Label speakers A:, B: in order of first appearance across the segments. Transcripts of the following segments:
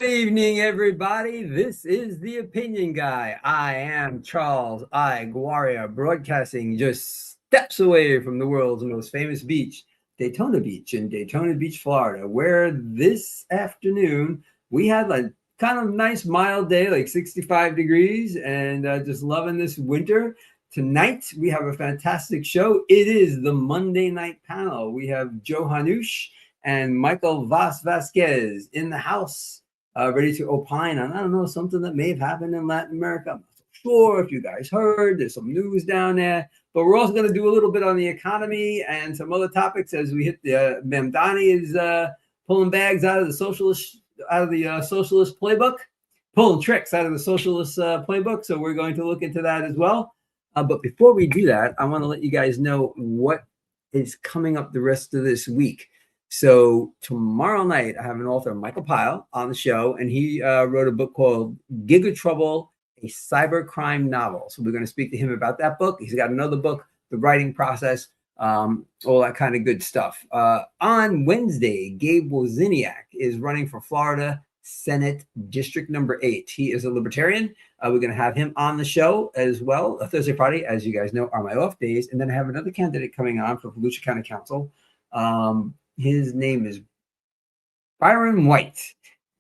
A: Evening, everybody. This is the Opinion Guy. I am Charles Guarria, broadcasting just steps away from the world's most famous beach, Daytona Beach in Daytona Beach, Florida, where this afternoon we had a kind of nice mild day, like 65 degrees, and just loving this winter. Tonight we have a fantastic show. It is the Monday night panel. We have Joe Hannoush and Michael Vasquez in the house. Ready to opine on, I don't know, something that may have happened in Latin America. I'm not so sure if you guys heard. There's some news down there. But we're also going to do a little bit on the economy and some other topics as we hit the Mamdani is pulling bags out of the socialist playbook, pulling tricks out of the socialist playbook. So we're going to look into that as well. But before we do that, I want to let you guys know what is coming up the rest of this week. So tomorrow night, I have an author, Michael Pyle, on the show, and he wrote a book called Giga Trouble, a cybercrime novel. So we're going to speak to him about that book. He's got another book, the writing process, all that kind of good stuff. On Wednesday, Gabe Wozniak is running for Florida Senate District number 8. He is a libertarian. We're going to have him on the show as well. Thursday, Friday, as you guys know, are my off days. And then I have another candidate coming on for Volusia County Council. His name is Byron White,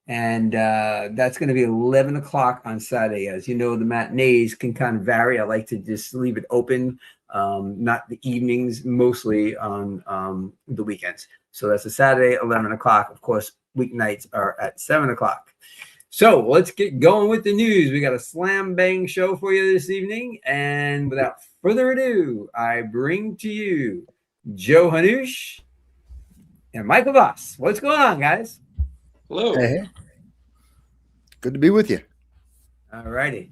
A: and that's going to be 11 o'clock on Saturday. As you know, the matinees can kind of vary. I like to just leave it open, not the evenings, mostly on the weekends. So that's a Saturday, 11 o'clock. Of course, weeknights are at 7 o'clock. So let's get going with the news. We got a slam bang show for you this evening. And without further ado, I bring to you Joe Hannoush and Michael Voss. What's going on, guys?
B: Hello.
C: Hey. Good to be with you.
A: All righty.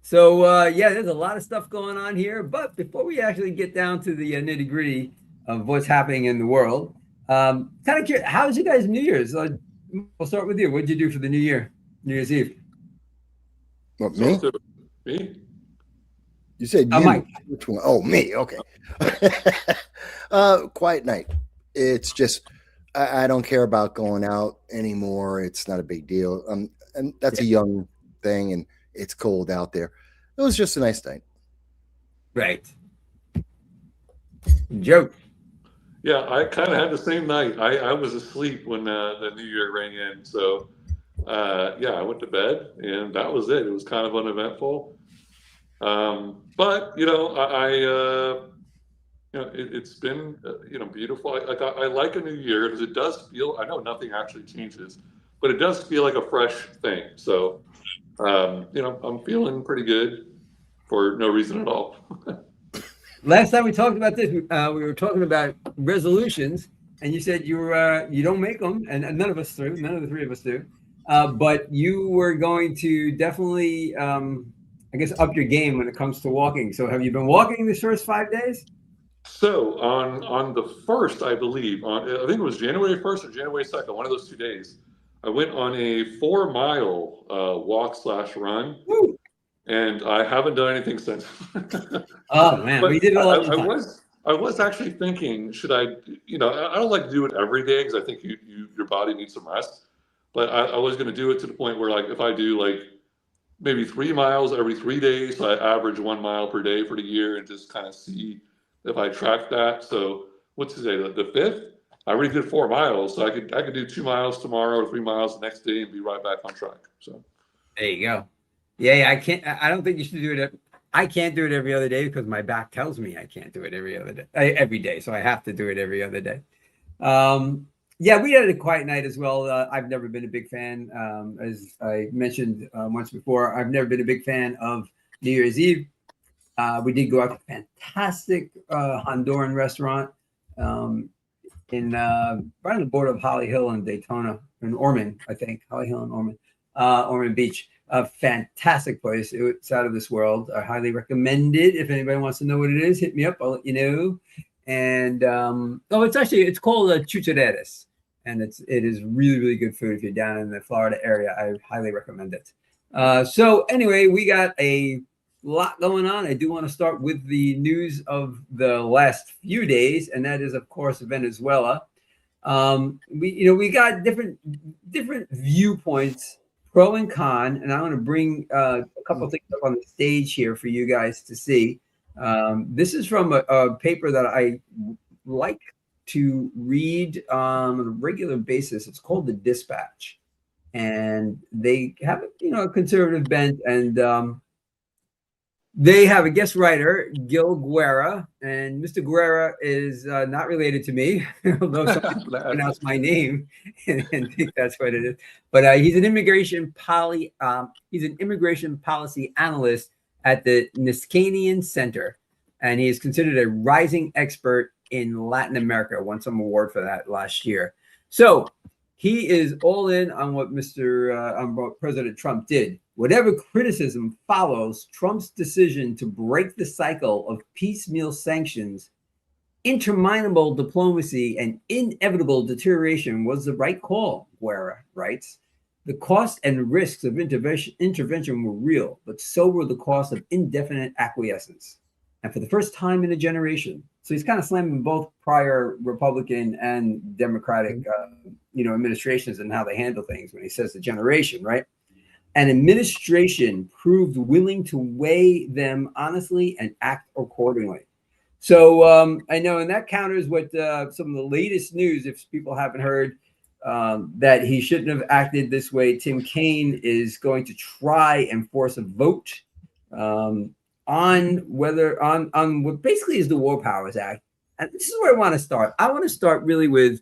A: So, there's a lot of stuff going on here. But before we actually get down to the nitty gritty of what's happening in the world, kind of curious, how was you guys' New Year's? We'll start with you. What did you do for the New Year, New Year's Eve?
C: What, me?
B: Me?
C: You said you.
A: Mike.
C: Which one? Oh, me. Okay. Quiet night. It's just, I don't care about going out anymore. It's not a big deal. And that's a young thing, and it's cold out there. It was just a nice night.
A: Right. Joe.
B: Yeah, I kind of had the same night. I was asleep when the New Year rang in. So, I went to bed, and that was it. It was kind of uneventful. But, it's been, beautiful. I like a new year because it does feel, I know nothing actually changes, but it does feel like a fresh thing. So, I'm feeling pretty good for no reason at all.
A: Last time we talked about this, we were talking about resolutions, and you said you don't make them, and none of us do, none of the three of us do, but you were going to definitely, up your game when it comes to walking. So have you been walking the first 5 days?
B: So on the first, I believe, I think it was January 1st or January 2nd, one of those 2 days, I went on a 4-mile walk/run. Woo! And I haven't done anything since.
A: Oh man, we did it a lot.
B: I was actually thinking, should I? I don't like to do it every day because I think your body needs some rest. But I was going to do it to the point where, like, if I do maybe 3 miles every 3 days, so I average 1 mile per day for the year, and just kind of see if I track that. So what's today? The 5th? I already did 4 miles, so I could do 2 miles tomorrow or 3 miles the next day and be right back on track. So
A: there you go. Yeah, I can't. I don't think you should do it. I can't do it every other day because my back tells me I can't do it every day. So I have to do it every other day. We had a quiet night as well. I've never been a big fan, as I mentioned once before. I've never been a big fan of New Year's Eve. We did go out to a fantastic Honduran restaurant in right on the border of Holly Hill and Daytona, in Ormond, I think. Holly Hill and Ormond Beach. A fantastic place. It's out of this world. I highly recommend it. If anybody wants to know what it is, hit me up. I'll let you know. And it's called Chuchareras, and it is really, really good food. If you're down in the Florida area, I highly recommend it. So anyway, we got a lot going on. I do want to start with the news of the last few days, and that is, of course, Venezuela. We got different viewpoints pro and con, and I'm going to bring a couple of things up on the stage here for you guys to see. This is from a paper that I like to read on a regular basis. It's called The Dispatch, and they have a conservative bent, and they have a guest writer, Gil Guerra, and Mr. Guerra is not related to me, although someone pronounced my name and think that's what it is. But he's an immigration policy analyst at the Niskanian Center, and he is considered a rising expert in Latin America. Won some award for that last year. So he is all in on what what President Trump did. Whatever criticism follows Trump's decision to break the cycle of piecemeal sanctions, interminable diplomacy, and inevitable deterioration was the right call, Guerra writes. The cost and risks of intervention were real, but so were the costs of indefinite acquiescence. And for the first time in a generation. So he's kind of slamming both prior Republican and Democratic administrations and how they handle things when he says the generation, right? An administration proved willing to weigh them honestly and act accordingly. So I know, and that counters what some of the latest news, if people haven't heard, that he shouldn't have acted this way. Tim Kaine is going to try and force a vote on what basically is the War Powers Act. And this is where I want to start. I want to start really with,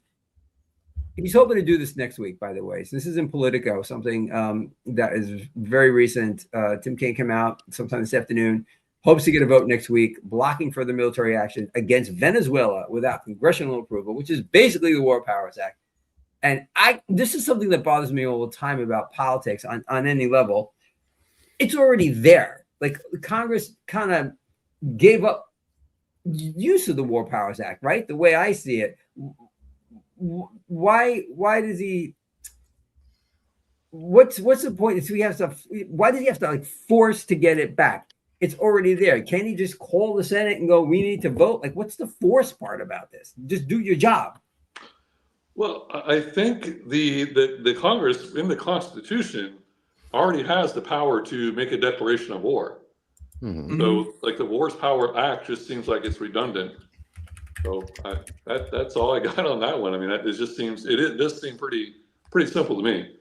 A: he's hoping to do this next week, by the way. So this is in Politico, something that is very recent. Tim Kaine came out sometime this afternoon, hopes to get a vote next week, blocking further military action against Venezuela without congressional approval, which is basically the War Powers Act. And this is something that bothers me all the time about politics on any level. It's already there. Like Congress kind of gave up use of the War Powers Act, right? The way I see it. Why does he? What's the point? Why does he have to force to get it back? It's already there. Can't he just call the Senate and go, "We need to vote"? Like, what's the force part about this? Just do your job.
B: Well, I think the Congress in the Constitution already has the power to make a declaration of war. Mm-hmm. So, like the Wars Power Act just seems like it's redundant. So that's all I got on that one. I mean, this seems pretty simple to me.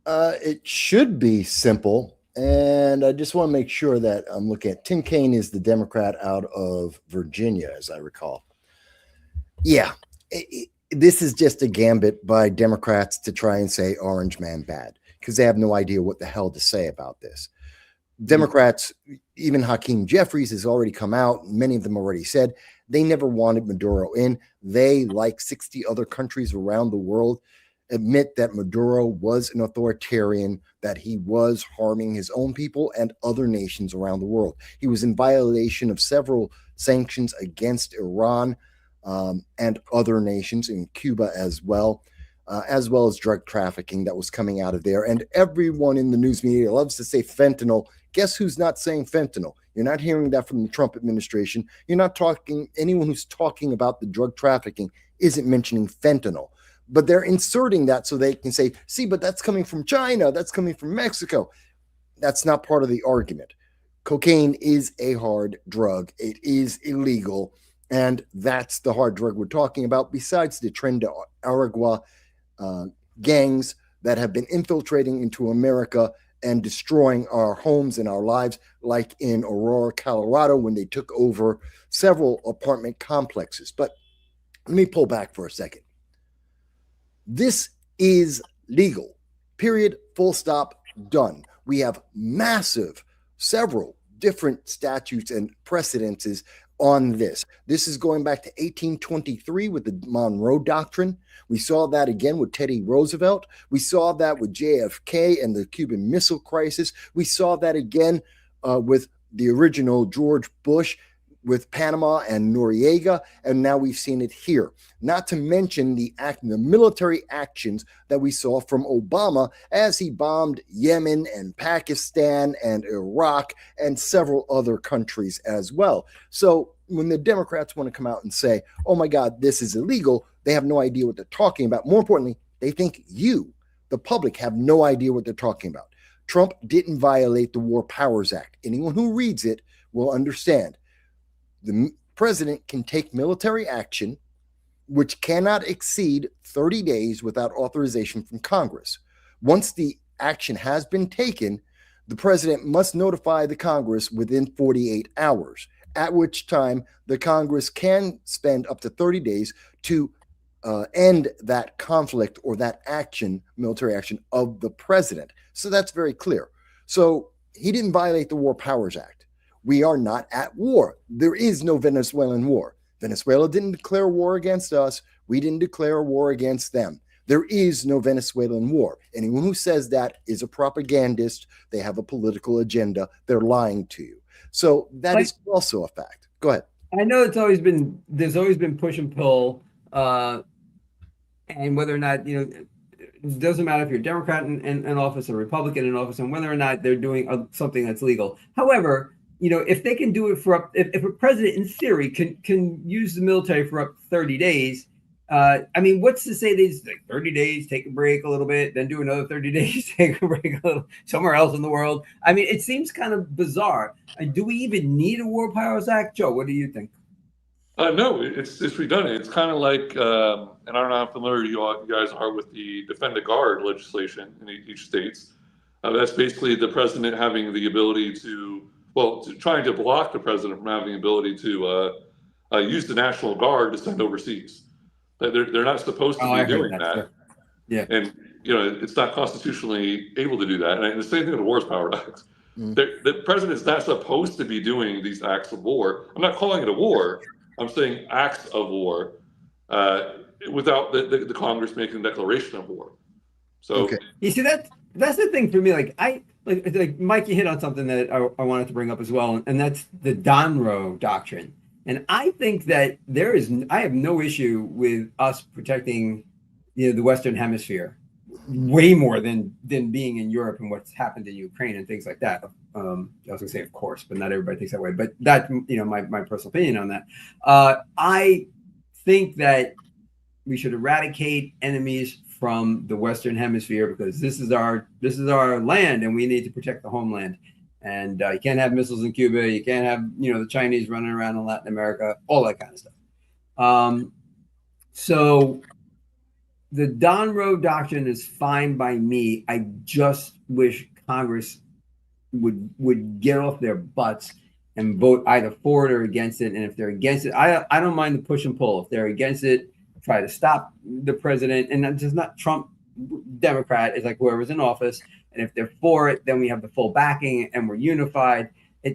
C: It should be simple, and I just want to make sure that I'm looking at Tim Kaine is the Democrat out of Virginia, as I recall. Yeah, this is just a gambit by Democrats to try and say Orange Man bad because they have no idea what the hell to say about this. Democrats, even Hakeem Jeffries has already come out. Many of them already said they never wanted Maduro in. They, like 60 other countries around the world, admit that Maduro was an authoritarian, that he was harming his own people and other nations around the world. He was in violation of several sanctions against Iran and other nations, in Cuba as well as drug trafficking that was coming out of there. And everyone in the news media loves to say fentanyl. Guess who's not saying fentanyl? You're not hearing that from the Trump administration. You're not talking, anyone who's talking about the drug trafficking isn't mentioning fentanyl. But they're inserting that so they can say, see, but that's coming from China. That's coming from Mexico. That's not part of the argument. Cocaine is a hard drug. It is illegal. And that's the hard drug we're talking about, besides the Tren de Aragua gangs that have been infiltrating into America and destroying our homes and our lives, like in Aurora, Colorado, when they took over several apartment complexes. But let me pull back for a second. This is legal, period, full stop, done. We have several different statutes and precedences on this. This is going back to 1823 with the Monroe Doctrine. We saw that again with Teddy Roosevelt. We saw that with JFK and the Cuban Missile Crisis. We saw that again with the original George Bush with Panama and Noriega, and now we've seen it here. Not to mention the military actions that we saw from Obama as he bombed Yemen and Pakistan and Iraq and several other countries as well. So when the Democrats want to come out and say, oh my God, this is illegal, they have no idea what they're talking about. More importantly, they think you, the public have no idea what they're talking about. Trump didn't violate the War Powers Act. Anyone who reads it will understand. The president can take military action which cannot exceed 30 days without authorization from Congress. Once the action has been taken, the president must notify the Congress within 48 hours, at which time the Congress can spend up to 30 days to end that conflict or that action, military action of the president. So that's very clear. So he didn't violate the War Powers Act. We are not at war. There is no Venezuelan war. Venezuela didn't declare war against us. We didn't declare a war against them. There is no Venezuelan war. Anyone who says that is a propagandist. They have a political agenda. They're lying to you. So that is also a fact. Go ahead.
A: I know there's always been push and pull, and whether or not, it doesn't matter if you're a Democrat in office or Republican in office, and whether or not they're doing something that's legal. However, if they can do it for if a president in theory can use the military for up to 30 days, what's to say they just 30 days, take a break a little bit, then do another 30 days, take a break a little somewhere else in the world? It seems kind of bizarre. Do we even need a War Powers Act? Joe, what do you think?
B: No, it's redundant. It's kind of like, and I don't know how familiar you guys are with the Defend the Guard legislation in each states. That's basically the president having the ability trying to block the president from having the ability to use the National Guard to send overseas. They're not supposed to be doing that. Sure.
A: Yeah.
B: And, it's not constitutionally able to do that. And the same thing with the War Powers Act. The president's not supposed to be doing these acts of war. I'm not calling it a war. I'm saying acts of war without the Congress making a declaration of war. So
A: okay. You see, that's the thing for me. Like Mike, you hit on something that I wanted to bring up as well, and that's the Donroe Doctrine. And I think that I have no issue with us protecting, the Western Hemisphere way more than being in Europe and what's happened in Ukraine and things like that. I was gonna say, of course, but not everybody thinks that way. But that, my personal opinion on that. I think that we should eradicate enemies from the Western Hemisphere because this is our land and we need to protect the homeland. And you can't have missiles in Cuba. You can't have, the Chinese running around in Latin America, all that kind of stuff. So the Donroe Doctrine is fine by me. I just wish Congress would get off their butts and vote either for it or against it. And if they're against it, I don't mind the push and pull. If they're against it, try to stop the president. And that's just not Trump, Democrat. It's like whoever's in office. And if they're for it, then we have the full backing and we're unified.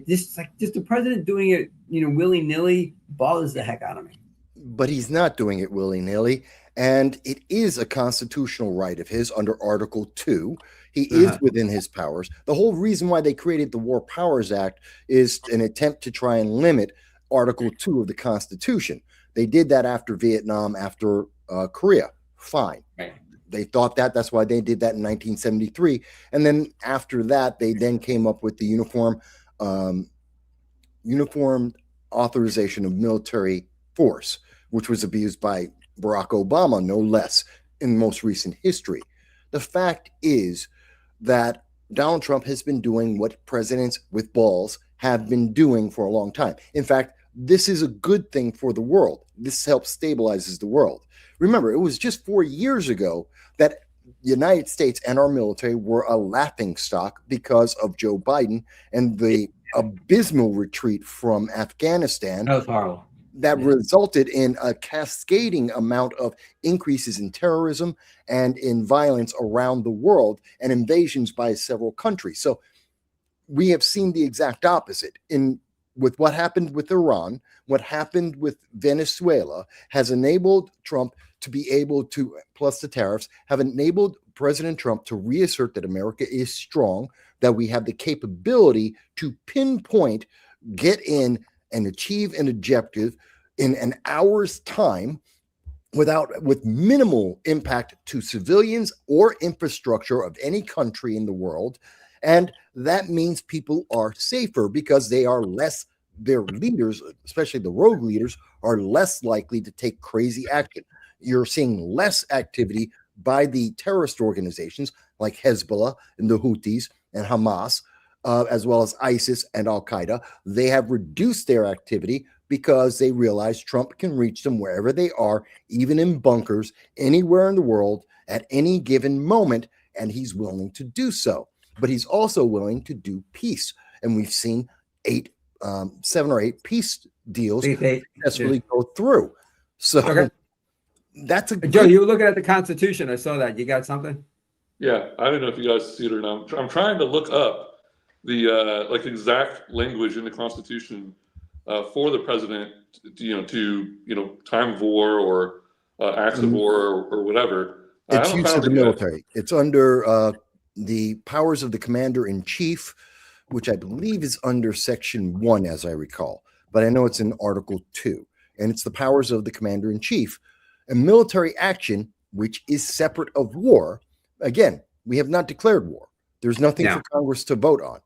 A: Just the president doing it, willy-nilly bothers the heck out of me.
C: But he's not doing it willy-nilly. And it is a constitutional right of his under Article 2. He is within his powers. The whole reason why they created the War Powers Act is an attempt to try and limit Article 2 of the Constitution. They did that after Vietnam, after Korea. Fine.
A: Right.
C: They thought that's why they did that in 1973. And then after that, they then came up with the Uniform Authorization of Military Force, which was abused by Barack Obama, no less, in most recent history. The fact is that Donald Trump has been doing what presidents with balls have been doing for a long time. In fact, this is a good thing for the world. This helps stabilizes the world. Remember, it was just 4 years ago that the United States and our military were a laughingstock because of Joe Biden and the abysmal retreat from Afghanistan.
A: That was horrible.
C: That resulted in a cascading amount of increases in terrorism and in violence around the world and invasions by several countries. So we have seen the exact opposite with what happened with Iran. What happened with Venezuela has enabled Trump to be able to, plus the tariffs, have enabled President Trump to reassert that America is strong, that we have the capability to pinpoint, get in, and achieve an objective in an hour's time with minimal impact to civilians or infrastructure of any country in the world. And that means people are safer because their leaders, especially the rogue leaders, are less likely to take crazy action. You're seeing less activity by the terrorist organizations like Hezbollah and the Houthis and Hamas, as well as ISIS and Al-Qaeda. They have reduced their activity because they realize Trump can reach them wherever they are, even in bunkers, anywhere in the world, at any given moment, and he's willing to do so. But he's also willing to do peace. And we've seen 7 or 8 peace deals successfully go through. So that's a
A: Joe, you were looking at the Constitution. I saw that. You got something?
B: Yeah, I don't know if you guys see it or not. I'm trying to look up the like exact language in the Constitution for the president, to time of war or acts of war or whatever.
C: It's use of the military. It's under the powers of the commander in chief, which I believe is under Section 1, as I recall. But I know it's in Article 2, and it's the powers of the commander in chief. And military action, which is separate of war. Again, we have not declared war. There's nothing for Congress to vote on,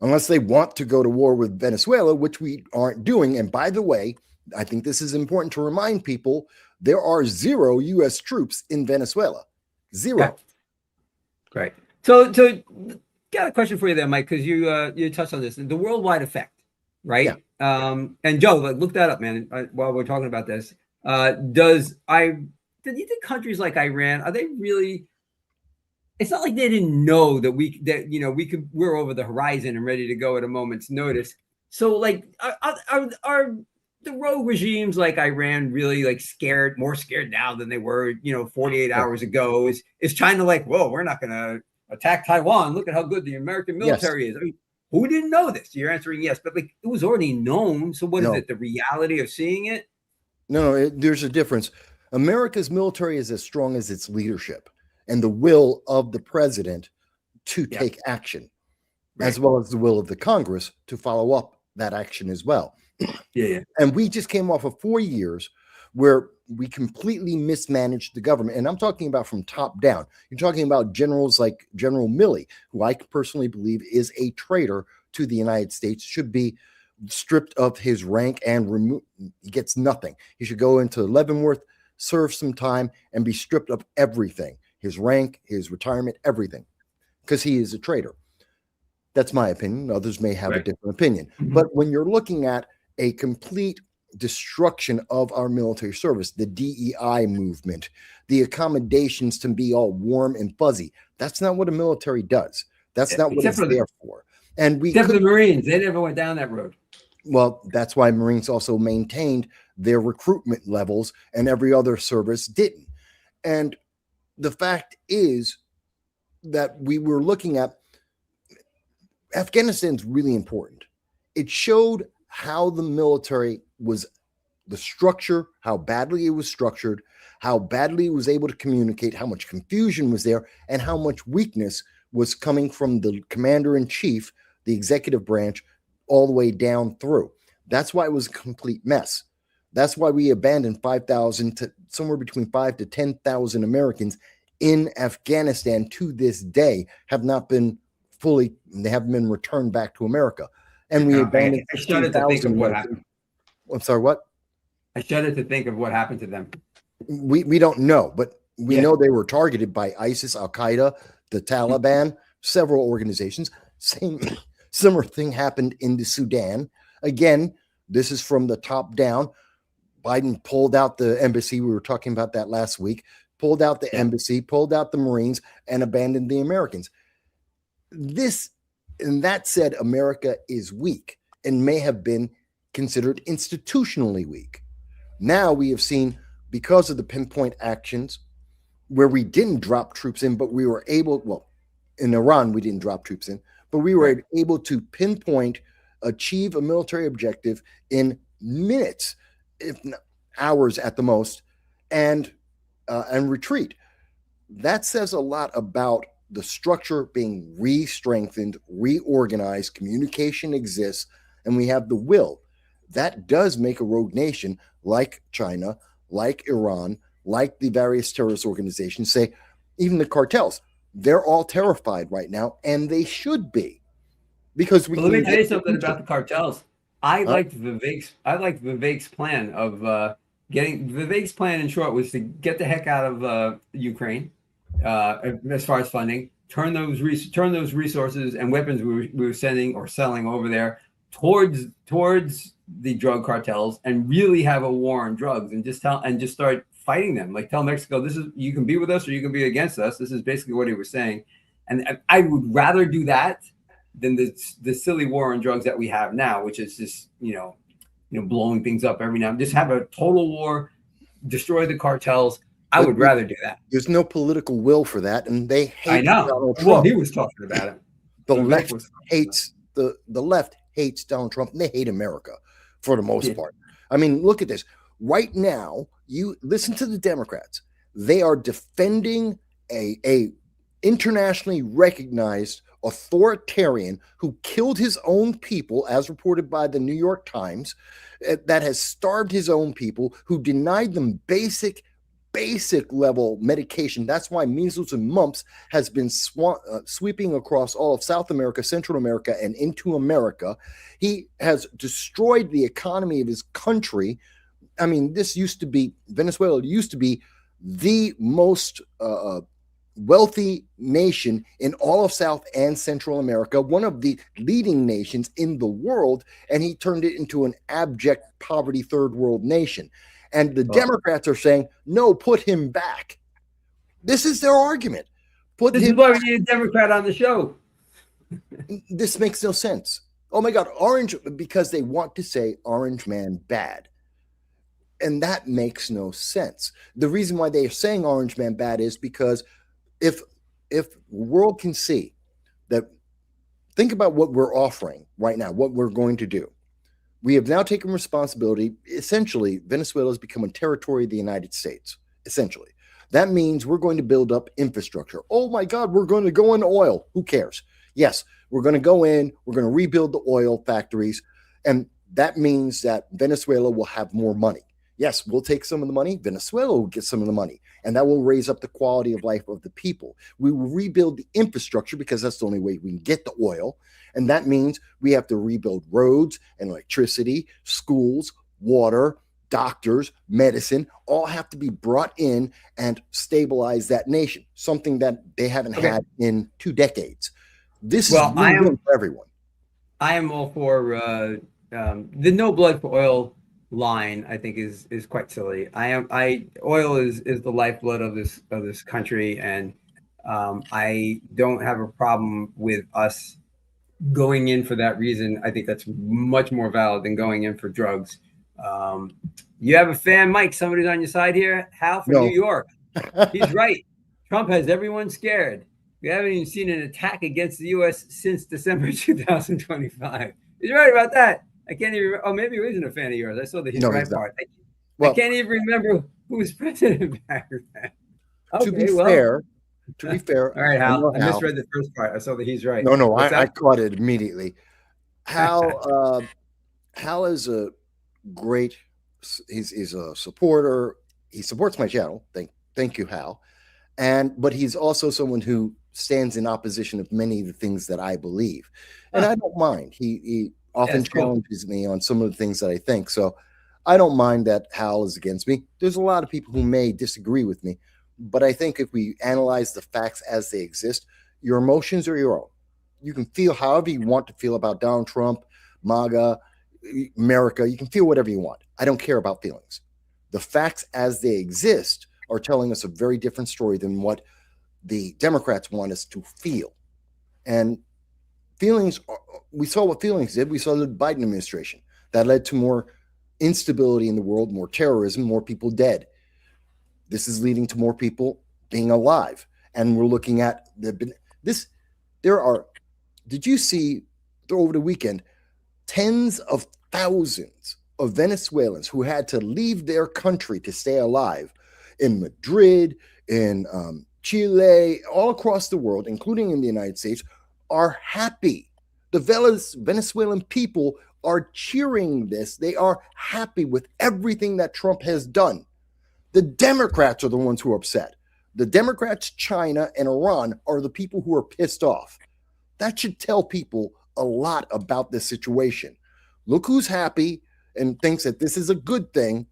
C: unless they want to go to war with Venezuela, which we aren't doing. And by the way, I think this is important to remind people, there are 0 U.S. troops in Venezuela. 0.
A: Yeah. Great. So got a question for you there, Mike, because you touched on this, the worldwide effect, right? Yeah. And Joe, look that up, man, while we're talking about this. Do you think countries like Iran, are they really? It's not like they didn't know that we're over the horizon and ready to go at a moment's notice. So are the rogue regimes like Iran really more scared now than they were 48 hours ago? Is China whoa, we're not going to attack Taiwan? Look at how good the American military is. I mean, who didn't know this? You're answering yes, but it was already known. So what is it? The reality of seeing it?
C: No, there's a difference. America's military is as strong as its leadership and the will of the president to take action, as well as the will of the Congress to follow up that action as well.
A: Yeah.
C: And we just came off of 4 years where we completely mismanaged the government. And I'm talking about from top down. You're talking about generals like General Milley, who I personally believe is a traitor to the United States, should be stripped of his rank and removed. He gets nothing. He should go into Leavenworth, serve some time, and be stripped of everything, his rank, his retirement, everything, because he is a traitor. That's my opinion. Others may have a different opinion. Mm-hmm. But when you're looking at a complete destruction of our military service, the DEI movement, the accommodations to be all warm and fuzzy, that's not what a military does. That's not what it's there for. And
A: except for the Marines, they never went down that road.
C: Well, that's why Marines also maintained their recruitment levels and every other service didn't. And the fact is that we were looking at Afghanistan's really important. It showed how the military was, the structure, how badly it was structured, how badly it was able to communicate, how much confusion was there, and how much weakness was coming from the commander in chief, the executive branch, all the way down through. That's why it was a complete mess. That's why we abandoned 5,000 to somewhere between 5,000 to 10,000 Americans in Afghanistan to this day they haven't been returned back to America. And we abandoned 15,000. I'm sorry, what?
A: I shudder to think of what happened to them.
C: We don't know, but we know they were targeted by ISIS, Al-Qaeda, the Taliban, several organizations. Similar thing happened in the Sudan. Again, this is from the top down. Biden pulled out the embassy. We were talking about that last week. Pulled out the embassy, pulled out the Marines, and abandoned the Americans. And that said, America is weak and may have been considered institutionally weak. Now we have seen, because of the pinpoint actions where we didn't drop troops in, but we were able, in Iran, we didn't drop troops in, but we were able to pinpoint, achieve a military objective in minutes, if not hours at the most, and retreat. That says a lot about the structure being re-strengthened, reorganized, communication exists, and we have the will. That does make a rogue nation like China, like Iran, like the various terrorist organizations, say, even the cartels, they're all terrified right now, and they should be. Because
A: let me tell you something about the cartels. I liked Vivek's plan of Vivek's plan in short was to get the heck out of Ukraine, as far as funding, turn those resources and weapons we were sending or selling over there towards the drug cartels, and really have a war on drugs, and just start fighting them. Like, tell Mexico, this is, you can be with us or you can be against us. This is basically what he was saying. And I would rather do that than the silly war on drugs that we have now, which is just, blowing things up every now and then. Just have a total war, destroy the cartels. I would rather do that.
C: There's no political will for that, and they hate
A: I know.
C: Donald Trump.
A: Well, he was talking about it.
C: The left hates the left hates Donald Trump, and they hate America for the most part. I mean, look at this. Right now, you listen to the Democrats. They are defending a internationally recognized authoritarian who killed his own people, as reported by the New York Times, that has starved his own people, who denied them basic level medication. That's why measles and mumps has been sweeping across all of South America, Central America, and into America. He has destroyed the economy of his country. I mean, Venezuela used to be the most wealthy nation in all of South and Central America, one of the leading nations in the world, and he turned it into an abject poverty third world nation. And the Democrats are saying, no, put him back. This is their argument.
A: This is why we need a Democrat on the show.
C: This makes no sense. Oh my God, orange, because they want to say Orange Man bad. And that makes no sense. The reason why they are saying Orange Man bad is because if the world can see that, think about what we're offering right now, what we're going to do. We have now taken responsibility. Essentially, Venezuela has become a territory of the United States. Essentially, that means we're going to build up infrastructure. Oh my God, we're going to go into oil. Who cares? Yes, we're going to go in. We're going to rebuild the oil factories. And that means that Venezuela will have more money. Yes, we'll take some of the money. Venezuela will get some of the money. And that will raise up the quality of life of the people. We will rebuild the infrastructure because that's the only way we can get the oil. And that means we have to rebuild roads and electricity, schools, water, doctors, medicine, all have to be brought in and stabilize that nation, something that they haven't had in 2 decades. This is really for everyone.
A: I am all for the no blood for oil line. I think is quite silly. Oil is the lifeblood of this country, and I don't have a problem with us going in for that reason. I think that's much more valid than going in for drugs. You have a fan, Mike. Somebody's on your side here. Hal from New York. He's right. Trump has everyone scared. We haven't even seen an attack against the U.S. since December 2025. He's right about that. I can't even. Oh, maybe he isn't a fan of yours. I saw the right part. I can't even remember who was president back then. Okay,
C: to be fair.
A: All right, Hal. I misread the first part. I saw that he's right.
C: No, I caught it immediately. Hal is a great. He's a supporter. He supports my channel. Thank you, Hal. But he's also someone who stands in opposition of many of the things that I believe, and I don't mind. He often challenges me on some of the things that I think. So I don't mind that Hal is against me. There's a lot of people who may disagree with me, but I think if we analyze the facts as they exist, your emotions are your own. You can feel however you want to feel about Donald Trump, MAGA, America. You can feel whatever you want. I don't care about feelings. The facts as they exist are telling us a very different story than what the Democrats want us to feel. And feelings, we saw what feelings did. We saw the Biden administration. That led to more instability in the world, more terrorism, more people dead. This is leading to more people being alive. And we're looking at this. Did you see over the weekend, tens of thousands of Venezuelans who had to leave their country to stay alive in Madrid, in Chile, all across the world, including in the United States, are happy. The Venezuelan people are cheering this. They are happy with everything that Trump has done. The Democrats are the ones who are upset. The Democrats, China, and Iran are the people who are pissed off. That should tell people a lot about this situation. Look who's happy and thinks that this is a good thing,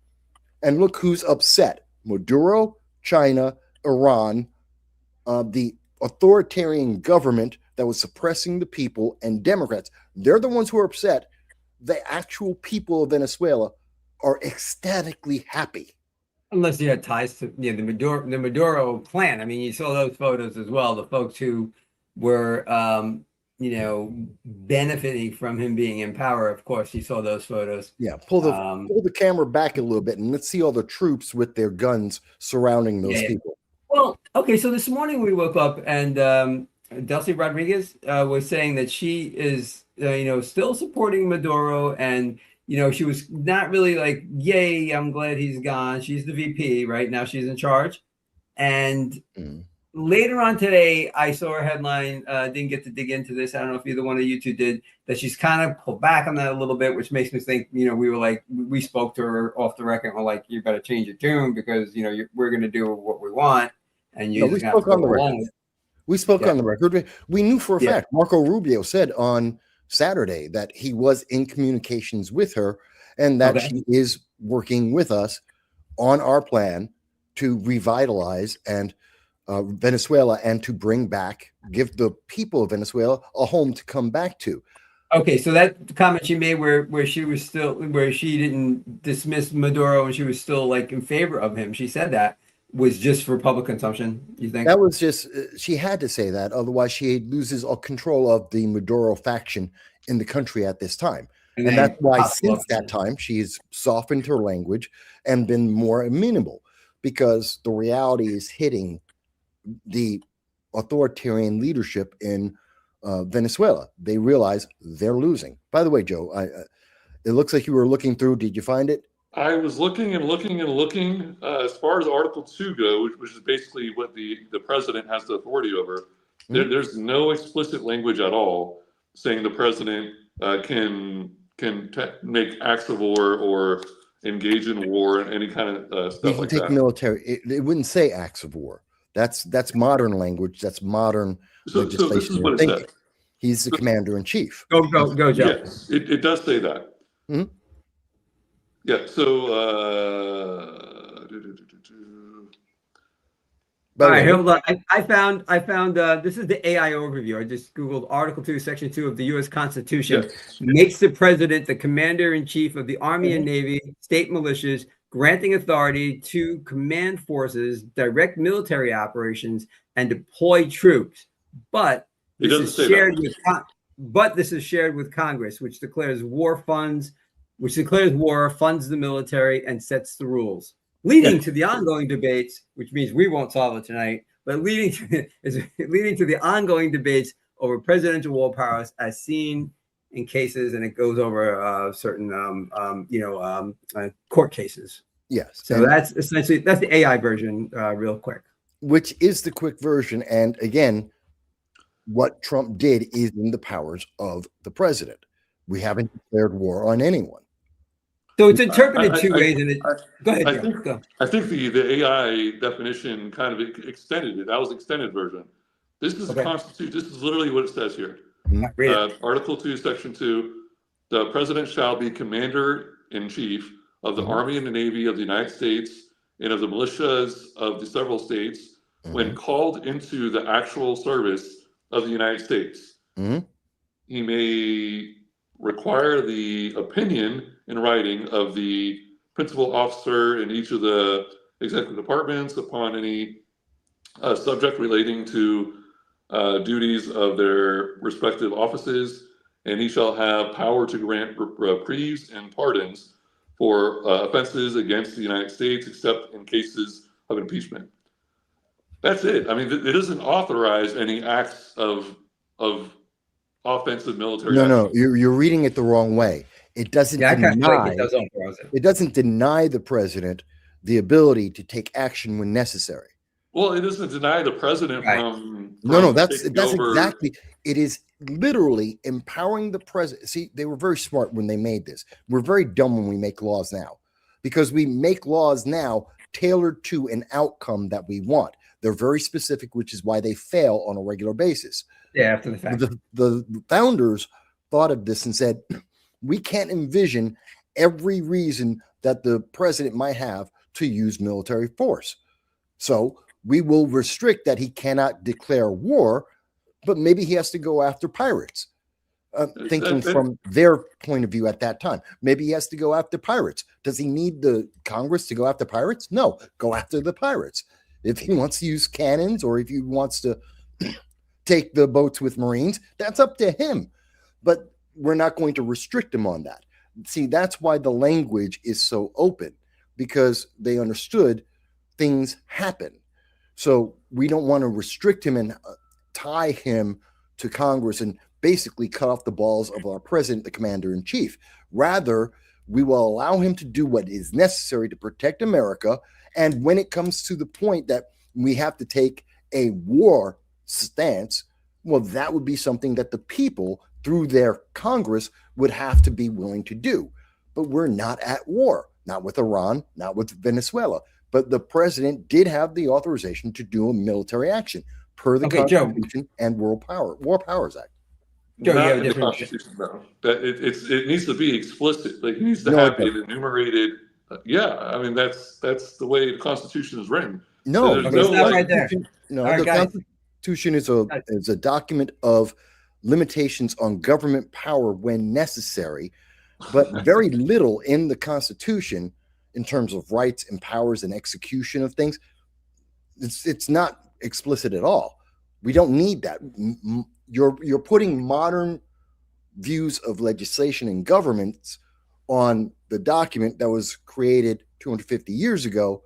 C: And look who's upset: Maduro, China, Iran, the authoritarian government that was suppressing the people, and Democrats. They're the ones who are upset. The actual people of Venezuela are ecstatically happy.
A: Unless you had ties to the Maduro clan. I mean, you saw those photos as well. The folks who were benefiting from him being in power. Of course, you saw those photos.
C: Yeah, pull the camera back a little bit and let's see all the troops with their guns surrounding those people.
A: Well, okay, so this morning we woke up and Delcy Rodriguez was saying that she is, still supporting Maduro, and she was not really like, "Yay, I'm glad he's gone." She's the VP right now; she's in charge. And later on today, I saw a headline. Didn't get to dig into this. I don't know if either one of you two did. That she's kind of pulled back on that a little bit, which makes me think. We spoke to her off the record. And we're like, "You better change your tune because we're going to do what we want." And we spoke on the record.
C: We spoke on the record. We knew for a fact. Marco Rubio said on Saturday that he was in communications with her and that she is working with us on our plan to revitalize Venezuela and to give the people of Venezuela a home to come back to.
A: Okay, so that comment she made where she didn't dismiss Maduro and she was still like in favor of him, she said that was just for public consumption, you think?
C: That was just, she had to say that, otherwise she loses all control of the Maduro faction in the country at this time. And that's why since that time, she's softened her language and been more amenable, because the reality is hitting the authoritarian leadership in Venezuela. They realize they're losing. By the way, Joe, it looks like you were looking through. Did you find it?
B: I was looking and looking and looking. As far as Article 2 goes, which is basically what the president has the authority over, there's no explicit language at all saying the president can make acts of war or engage in war and any kind of stuff like that. He can take
C: military. It wouldn't say acts of war. That's modern language. That's modern legislation. So this is what it said. He's the commander in chief.
A: Go, Joe.
B: Yes, it does say that.
C: Mm-hmm.
B: Yeah, so
A: all right, hold on. I found this is the AI overview. I just Googled Article 2, Section 2 of the U.S. Constitution. Yes. Makes the president the commander-in-chief of the Army and Navy, state militias, granting authority to command forces, direct military operations, and deploy troops. But this is shared with Congress, which declares war, funds the military, and sets the rules, leading to the ongoing debates, which means we won't solve it tonight, but leading to the ongoing debates over presidential war powers as seen in cases, and it goes over certain court cases.
C: Yes.
A: So that's the AI version, real quick.
C: Which is the quick version. And again, what Trump did is in the powers of the president. We haven't declared war on anyone.
A: So it's interpreted two ways. Go ahead.
B: I think the AI definition kind of extended it. That was the extended version. This is the Constitution. This is literally what it says here. Article 2, Section 2, the president shall be commander-in-chief of the Army and the Navy of the United States and of the militias of the several states when called into the actual service of the United States. He may require the opinion in writing of the principal officer in each of the executive departments upon any subject relating to duties of their respective offices, and he shall have power to grant reprieves and pardons for offenses against the United States, except in cases of impeachment. That's it. I mean, it doesn't authorize any acts of offensive military action.
C: No, you're reading it the wrong way. It doesn't deny. It doesn't deny the president the ability to take action when necessary.
B: Well, it doesn't deny the president from
C: that's exactly. It is literally empowering the president. See, they were very smart when they made this. We're very dumb when we make laws now, because we make laws now tailored to an outcome that we want. They're very specific, which is why they fail on a regular basis.
A: Yeah, after the fact.
C: The founders thought of this and said, we can't envision every reason that the president might have to use military force. So we will restrict that he cannot declare war, but maybe he has to go after pirates. Thinking from their point of view at that time, maybe he has to go after pirates. Does he need the Congress to go after pirates? No, go after the pirates. If he wants to use cannons or if he wants to take the boats with Marines, that's up to him. But we're not going to restrict him on that. See, that's why the language is so open, because they understood things happen. So we don't want to restrict him and tie him to Congress and basically cut off the balls of our president, the commander-in-chief. Rather, we will allow him to do what is necessary to protect America. And when it comes to the point that we have to take a war stance, well, that would be something that the people, through their Congress, would have to be willing to do. But we're not at war, not with Iran, not with Venezuela. But the president did have the authorization to do a military action per the Constitution and War Powers Act.
B: Joe, not in the Constitution, no. That it needs to be explicit. Like, it needs to have it enumerated. Yeah, I mean that's the way the Constitution is written.
C: No,
B: so
A: it's not right there.
C: No, the Constitution is a document of limitations on government power when necessary, but very little in the Constitution in terms of rights and powers and execution of things. It's not explicit at all. We don't need that. You're putting modern views of legislation and governments on the document that was created 250 years ago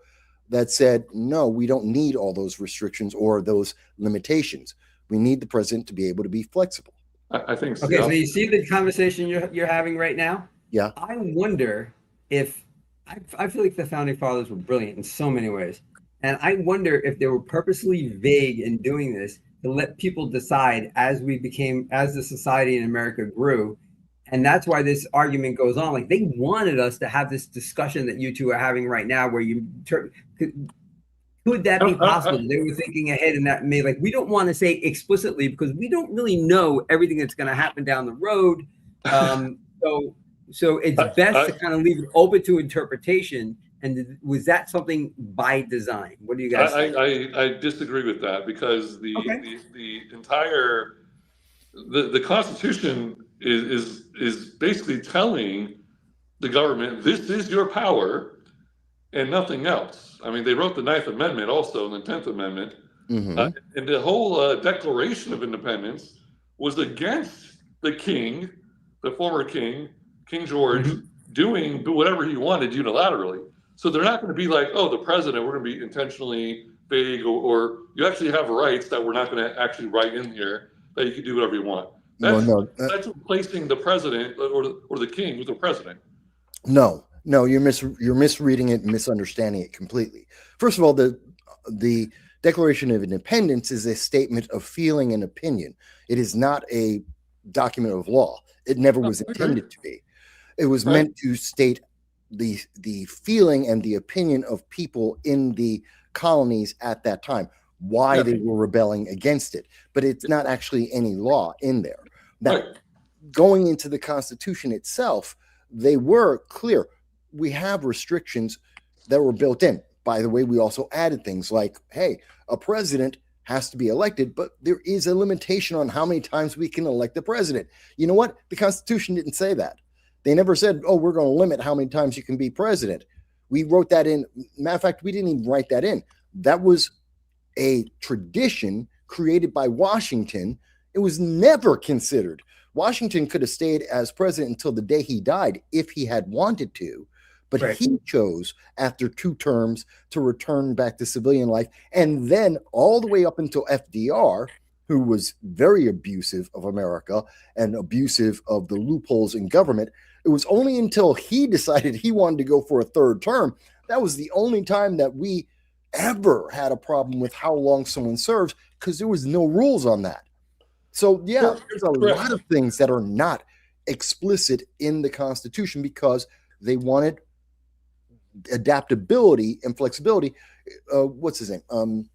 C: that said, no, we don't need all those restrictions or those limitations. We need the president to be able to be flexible.
B: I think so.
A: Okay, so you see the conversation you're having right now?
C: Yeah.
A: I wonder if, I feel like the Founding Fathers were brilliant in so many ways. And I wonder if they were purposely vague in doing this to let people decide as the society in America grew. And that's why this argument goes on. Like, they wanted us to have this discussion that you two are having right now, where could that be possible? They were thinking ahead, and that made, like, we don't want to say explicitly because we don't really know everything that's going to happen down the road. So it's best to kind of leave it open to interpretation. And was that something by design? What do you guys think?
B: I disagree with that, because the entire the Constitution is basically telling the government, this is your power and nothing else. I mean, they wrote the 9th Amendment also, and the 10th Amendment, and the whole Declaration of Independence was against the king, the former king, King George, doing whatever he wanted unilaterally. So they're not going to be like, oh, the president, we're going to be intentionally vague, or you actually have rights that we're not going to actually write in here that you can do whatever you want. That's replacing the president or the king with the president.
C: No, you're misreading it and misunderstanding it completely. First of all, the Declaration of Independence is a statement of feeling and opinion. It is not a document of law. It never was intended to be. It was meant to state the feeling and the opinion of people in the colonies at that time, why they were rebelling against it. But it's not actually any law in there. Now, going into the Constitution itself, they were clear. We have restrictions that were built in. By the way, we also added things like, hey, a president has to be elected, but there is a limitation on how many times we can elect the president. You know what? The Constitution didn't say that. They never said, oh, we're going to limit how many times you can be president. We wrote that in. Matter of fact, we didn't even write that in. That was a tradition created by Washington. It was never considered. Washington could have stayed as president until the day he died if he had wanted to, but he chose after 2 terms to return back to civilian life. And then all the way up until FDR, who was very abusive of America and abusive of the loopholes in government, it was only until he decided he wanted to go for a 3rd term. That was the only time that we ever had a problem with how long someone serves, because there was no rules on that. So, yeah, there's a lot of things that are not explicit in the Constitution because they wanted adaptability and flexibility. What's his name?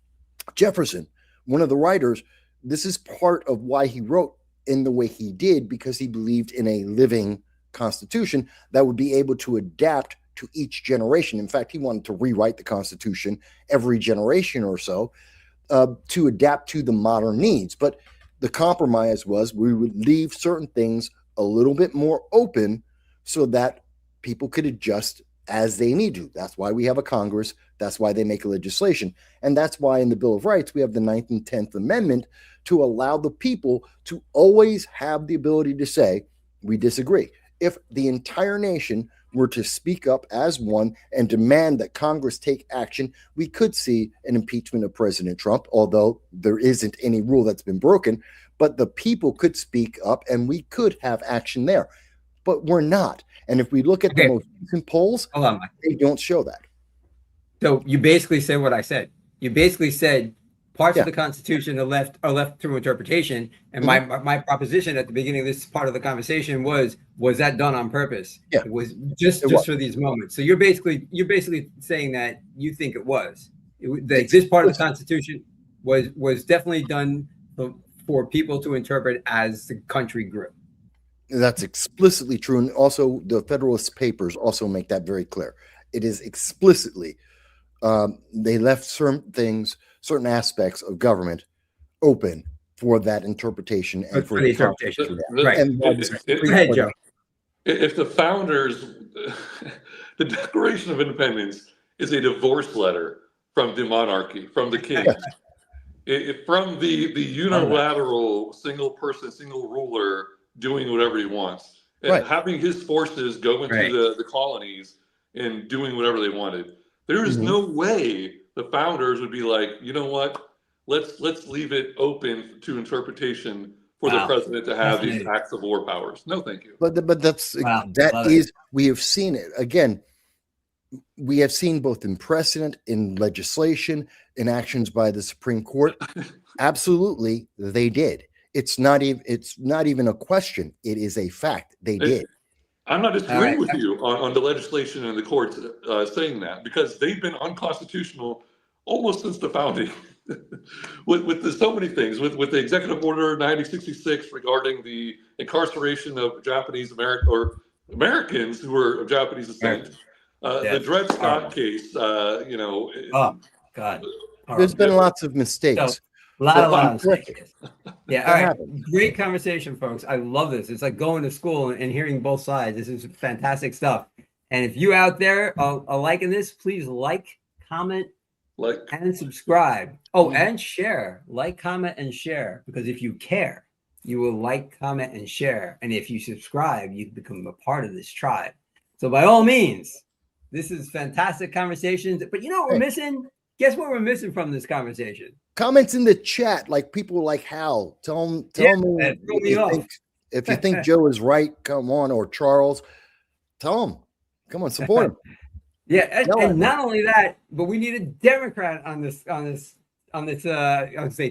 C: Jefferson, one of the writers, this is part of why he wrote in the way he did, because he believed in a living Constitution that would be able to adapt to each generation. In fact, he wanted to rewrite the Constitution every generation or so to adapt to the modern needs. But the compromise was we would leave certain things a little bit more open so that people could adjust as they need to. That's why we have a Congress. That's why they make a legislation. And that's why in the Bill of Rights, we have the 9th and 10th Amendment to allow the people to always have the ability to say, we disagree. If the entire nation were to speak up as one and demand that Congress take action, we could see an impeachment of President Trump, although there isn't any rule that's been broken. But the people could speak up and we could have action there. But we're not. And if we look at the most recent polls, they don't show that.
A: So you basically said what I said. You basically said parts of the Constitution are left through interpretation. And my proposition at the beginning of this part of the conversation was that done on purpose?
C: Yeah.
A: It was just for these moments. So you're basically saying that you think it was. This part of the Constitution was definitely done for people to interpret as the country grew.
C: That's explicitly true. And also the Federalist Papers also make that very clear. It is explicitly, they left certain aspects of government open for that interpretation and for the interpretation.
A: Right. Go ahead, Joe.
B: If the founders, the Declaration of Independence is a divorce letter from the monarchy, from the king, from the unilateral single person, single ruler doing whatever he wants, and having his forces go into the colonies and doing whatever they wanted. There is no way the founders would be like, you know what? Let's leave it open to interpretation for the president to have these acts of war powers. No, thank you.
C: But we have seen it again. We have seen both in precedent, in legislation, in actions by the Supreme Court. Absolutely, they did. It's not even a question. It is a fact. They did.
B: I'm not disagreeing with you on the legislation and the courts saying that, because they've been unconstitutional almost since the founding. with so many things, with the Executive Order 9066 regarding the incarceration of Japanese Americans who were of Japanese descent. The Dred Scott case,
A: oh God,
C: there's been lots of mistakes.
A: A lot of mistakes. Yeah, all right. Great conversation, folks. I love this. It's like going to school and hearing both sides. This is fantastic stuff. And if you out there are liking this, please like, comment, and subscribe. Oh, and share. Like, comment, and share. Because if you care, you will like, comment, and share. And if you subscribe, you become a part of this tribe. So by all means, this is fantastic conversations. But you know what we're missing? Guess what we're missing from this conversation?
C: Comments in the chat, like people like Hal. Tell me if you think Joe is right. Come on, or Charles. Tell him. Come on, support him.
A: Yeah, and not only that, but we need a Democrat on this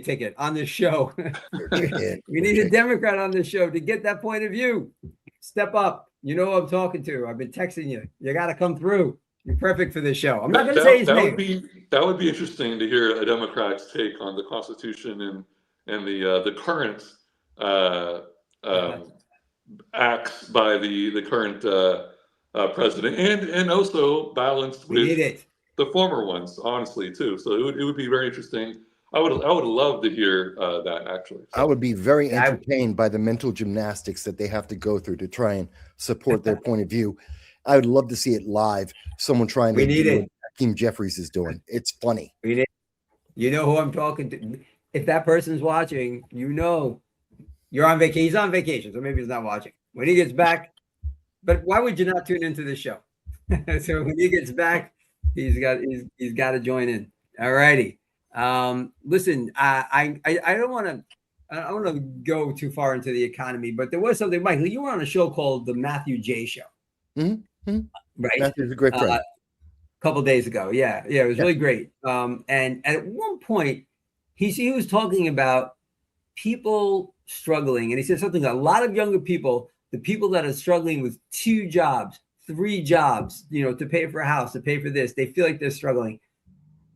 A: ticket on this show. We need a Democrat on this show to get that point of view. Step up. You know who I'm talking to. I've been texting you. You got to come through. You're perfect for this show. I'm not going to say his name.
B: That would be interesting to hear a Democrat's take on the Constitution and the current acts by the current president, and also balanced with the former ones, honestly, too. So it would be very interesting. I would love to hear that, actually.
C: I would be very entertained by the mental gymnastics that they have to go through to try and support their point of view. I would love to see it live. Someone trying to do what Hakeem Jeffries is doing. It's funny.
A: You know who I'm talking to. If that person's watching, you know you're on vacation. He's on vacation, so maybe he's not watching. When he gets back, but why would you not tune into this show? So when he gets back, he's got to join in. All righty. Listen, I don't want to go too far into the economy, but there was something, Michael. You were on a show called the Matthew J. Show. Right,
C: Matthew's a great friend.
A: A couple of days ago, it was really great. And at one point, he was talking about people struggling, and he said something. A lot of younger people, the people that are struggling with 2 jobs, 3 jobs, to pay for a house, to pay for this, they feel like they're struggling,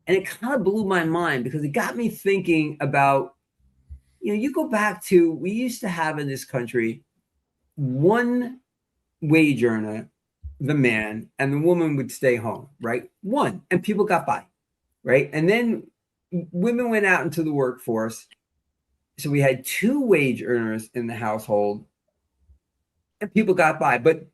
A: and it kind of blew my mind because it got me thinking about, you go back to, we used to have in this country one wage earner the man and the woman would stay home, right? One, and people got by, right? And then women went out into the workforce. So we had two wage earners in the household and people got by. But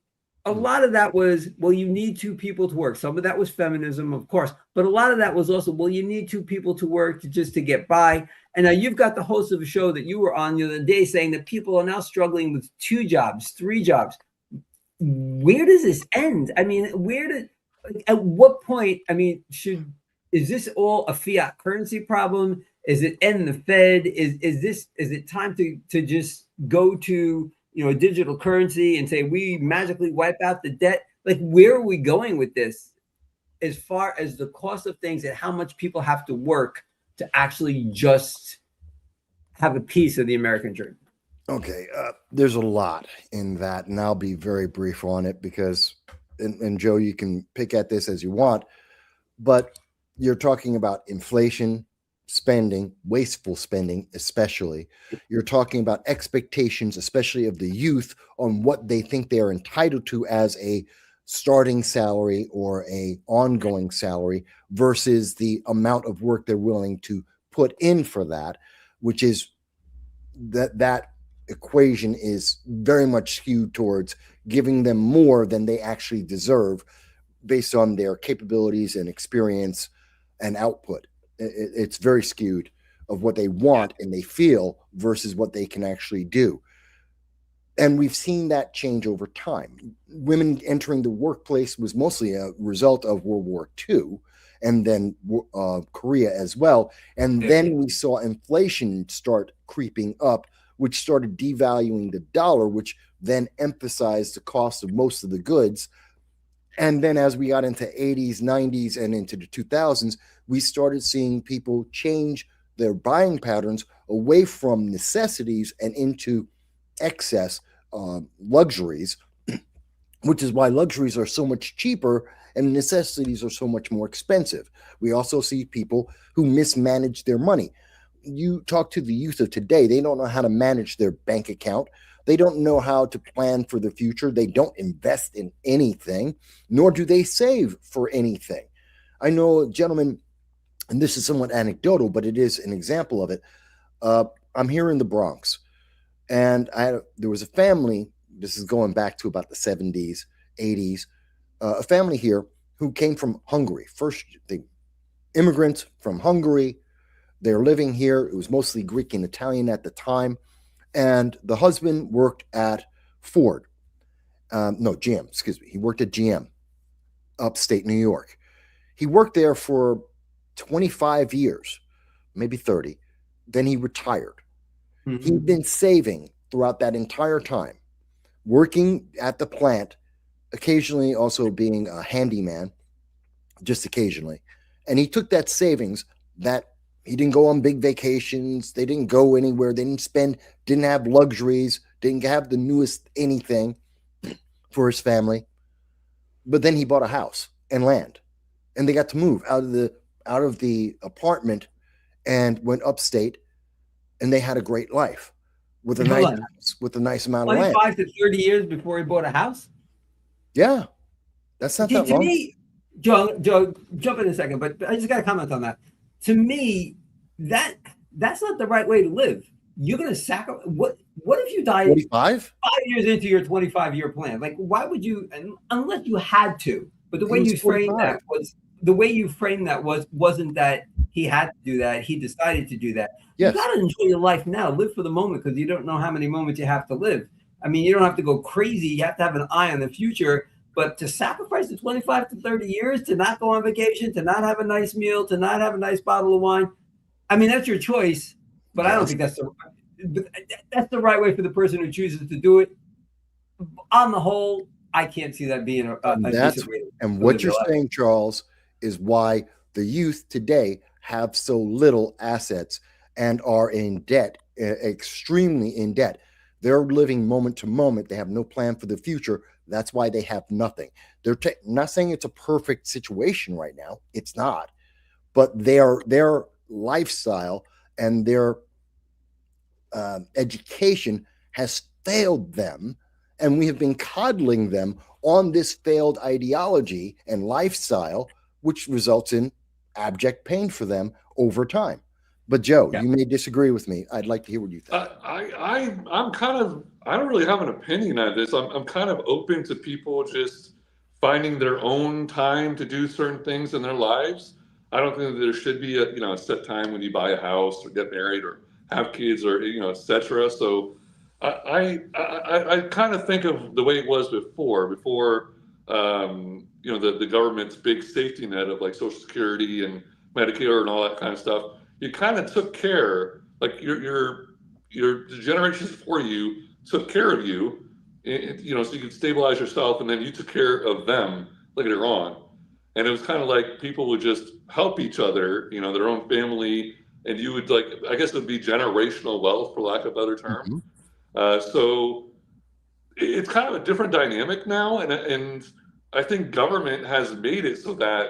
A: a lot of that was, well, you need two people to work. Some of that was feminism, of course, but a lot of that was also, well, you need two people to work to get by. And now you've got the host of a show that you were on the other day saying that people are now struggling with 2 jobs, 3 jobs. Where does this end? I mean, at what point, I mean, is this all a fiat currency problem? Is it end the Fed? Is it time to just go to, a digital currency and say we magically wipe out the debt? Like, where are we going with this as far as the cost of things and how much people have to work to actually just have a piece of the American dream?
C: Okay, there's a lot in that, and I'll be very brief on it because, and Joe, you can pick at this as you want, but you're talking about inflation, spending, wasteful spending, especially. You're talking about expectations, especially of the youth, on what they think they are entitled to as a starting salary or a ongoing salary versus the amount of work they're willing to put in for that, which is that equation is very much skewed towards giving them more than they actually deserve based on their capabilities and experience and output. It's very skewed of what they want and they feel versus what they can actually do. And we've seen that change over time. Women entering the workplace was mostly a result of World War II and then Korea as well. And then we saw inflation start creeping up, which started devaluing the dollar, which then emphasized the cost of most of the goods. And then as we got into 80s, 90s, and into the 2000s, we started seeing people change their buying patterns away from necessities and into excess luxuries, which is why luxuries are so much cheaper and necessities are so much more expensive. We also see people who mismanage their money. You talk to the youth of today, they don't know how to manage their bank account. They don't know how to plan for the future. They don't invest in anything, nor do they save for anything. I know a gentleman, and this is somewhat anecdotal, but it is an example of it. I'm here in the Bronx, and there was a family, this is going back to about the 70s, 80s, a family here who came from Hungary. First, the immigrants from Hungary, they're living here. It was mostly Greek and Italian at the time. And the husband worked at Ford. GM, excuse me. He worked at GM, upstate New York. He worked there for 25 years, maybe 30. Then he retired. Mm-hmm. He'd been saving throughout that entire time, working at the plant, occasionally also being a handyman, just occasionally. And he took that savings that he didn't go on big vacations. They didn't go anywhere. They didn't have luxuries, didn't have the newest anything for his family. But then he bought a house and land, and they got to move out of the apartment and went upstate, and they had a great life with a nice house, with a nice amount of land.
A: 25 to 30 years before he bought a house?
C: Yeah. That's not that long.
A: To me, Joe, jump in a second, but I just got to comment on that. To me, that's not the right way to live. You're going to sacrifice. What if you died
C: 45?
A: 5 years into your 25-year plan? Like, why would you, unless you had to? But the way you framed that wasn't that he had to do that. He decided to do that. Yes. You got to enjoy your life now. Live for the moment, because you don't know how many moments you have to live. I mean, you don't have to go crazy. You have to have an eye on the future. But to sacrifice the 25 to 30 years, to not go on vacation, to not have a nice meal, to not have a nice bottle of wine, I mean, that's your choice. But yes. I don't think that's the right way for the person who chooses to do it. On the whole, I can't see that being a decent way.
C: And what you're saying, Charles, is why the youth today have so little assets and are in debt, extremely in debt. They're living moment to moment. They have no plan for the future. That's why they have nothing. They're not saying it's a perfect situation right now. It's not. But their lifestyle and their education has failed them, and we have been coddling them on this failed ideology and lifestyle, which results in abject pain for them over time. But Joe, you may disagree with me. I'd like to hear what you think.
B: I'm kind of, I don't really have an opinion on this. I'm kind of open to people just finding their own time to do certain things in their lives. I don't think that there should be a set time when you buy a house or get married or have kids or etc. So I kind of think of the way it was before the government's big safety net of like Social Security and Medicare and all that kind of stuff. You kind of took care, like the generations before you took care of you, so you could stabilize yourself, and then you took care of them later on. And it was kind of like people would just help each other, their own family, and you would I guess it would be generational wealth, for lack of a better term. So it's kind of a different dynamic now, and I think government has made it so that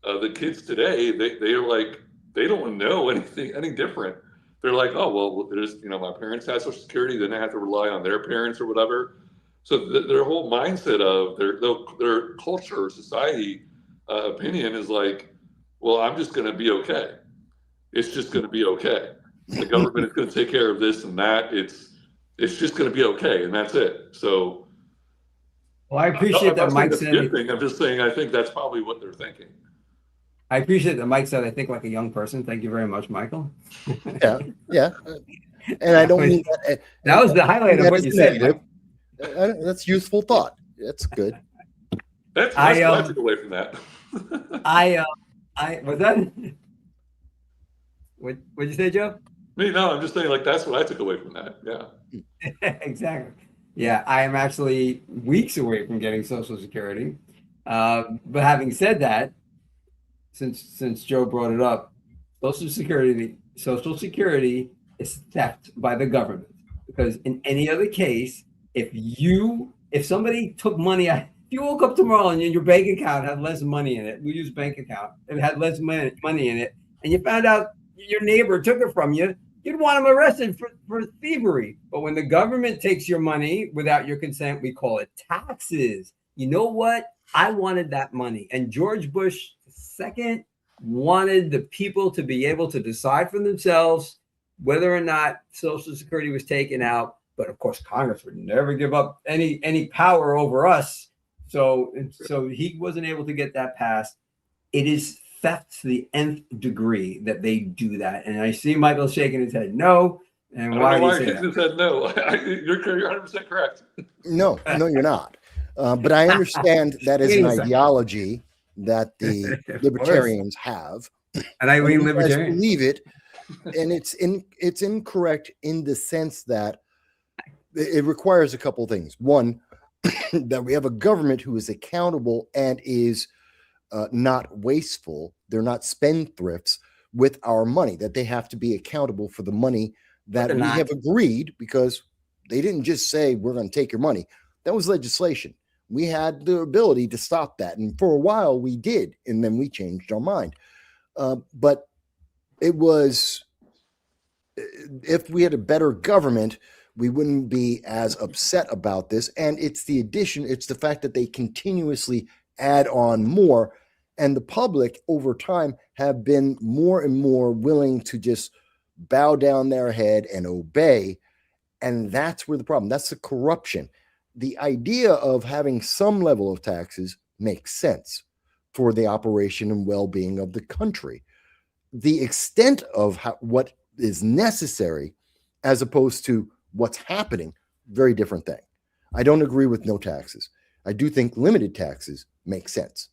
B: the kids today, they don't know any different. They're like, oh, well, there's, my parents had Social Security, then they have to rely on their parents or whatever. So their whole mindset of their culture or society opinion is like, well, I'm just going to be okay. It's just going to be okay. The government is going to take care of this and that. It's just going to be okay, and that's it. So,
A: well, I appreciate that Mike said.
B: I'm just saying I think that's probably what they're thinking.
A: I appreciate that Mike said, I think like a young person. Thank you very much, Michael.
C: Yeah. And I don't mean that.
A: That was the highlight of what you said.
C: That's youthful thought. That's good.
B: That's what I took away from that.
A: Was that? What'd you say, Joe?
B: No, I'm just saying that's what I took away from that. Yeah.
A: Exactly. Yeah, I am actually weeks away from getting Social Security. But having said that, since Joe brought it up, Social Security is theft by the government, because in any other case, if somebody took money out, if you woke up tomorrow and your bank account had less money in it, we use bank account, it had less money in it, and you found out your neighbor took it from you, you'd want him arrested for thievery. But when the government takes your money without your consent, we call it taxes. You know what? I wanted that money. And George Bush II wanted the people to be able to decide for themselves whether or not Social Security was taken out. But of course, Congress would never give up any power over us. So he wasn't able to get that passed. It is theft to the nth degree that they do that. And I see Michael shaking his head no. And why
B: he shaking his head no? You're 100% correct.
C: No, you're not. But I understand that is an ideology that the libertarians have.
A: And I lean libertarian.
C: Believe it. And it's incorrect in the sense that it requires a couple of things. One, that we have a government who is accountable and is not wasteful. They're not spendthrifts with our money, that they have to be accountable for the money that we have agreed, because they didn't just say, we're going to take your money. That was legislation. We had the ability to stop that. And for a while we did, and then we changed our mind. But it was, if we had a better government, we wouldn't be as upset about this. And it's the fact that they continuously add on more. And the public over time have been more and more willing to just bow down their head and obey. And that's where the problem, that's the corruption. The idea of having some level of taxes makes sense for the operation and well-being of the country. The extent of what is necessary as opposed to what's happening, very different thing. I don't agree with no taxes. I do think limited taxes make sense.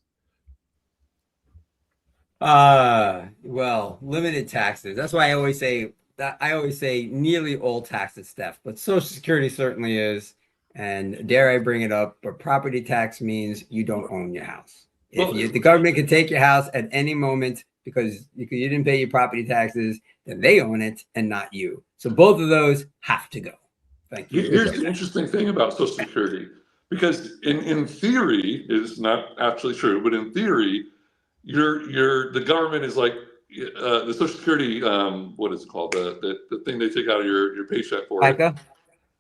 A: Well, limited taxes. That's why I always say nearly all taxes theft, but Social Security certainly is. And dare I bring it up, but property tax means you don't own your house. If the government can take your house at any moment because you didn't pay your property taxes, then they own it and not you. So both of those have to go. Thank you.
B: Here's the interesting thing about Social Security, because in theory, it's not actually true, but in theory, the government is like the Social Security, what is it called? The thing they take out of your paycheck for
A: FICA?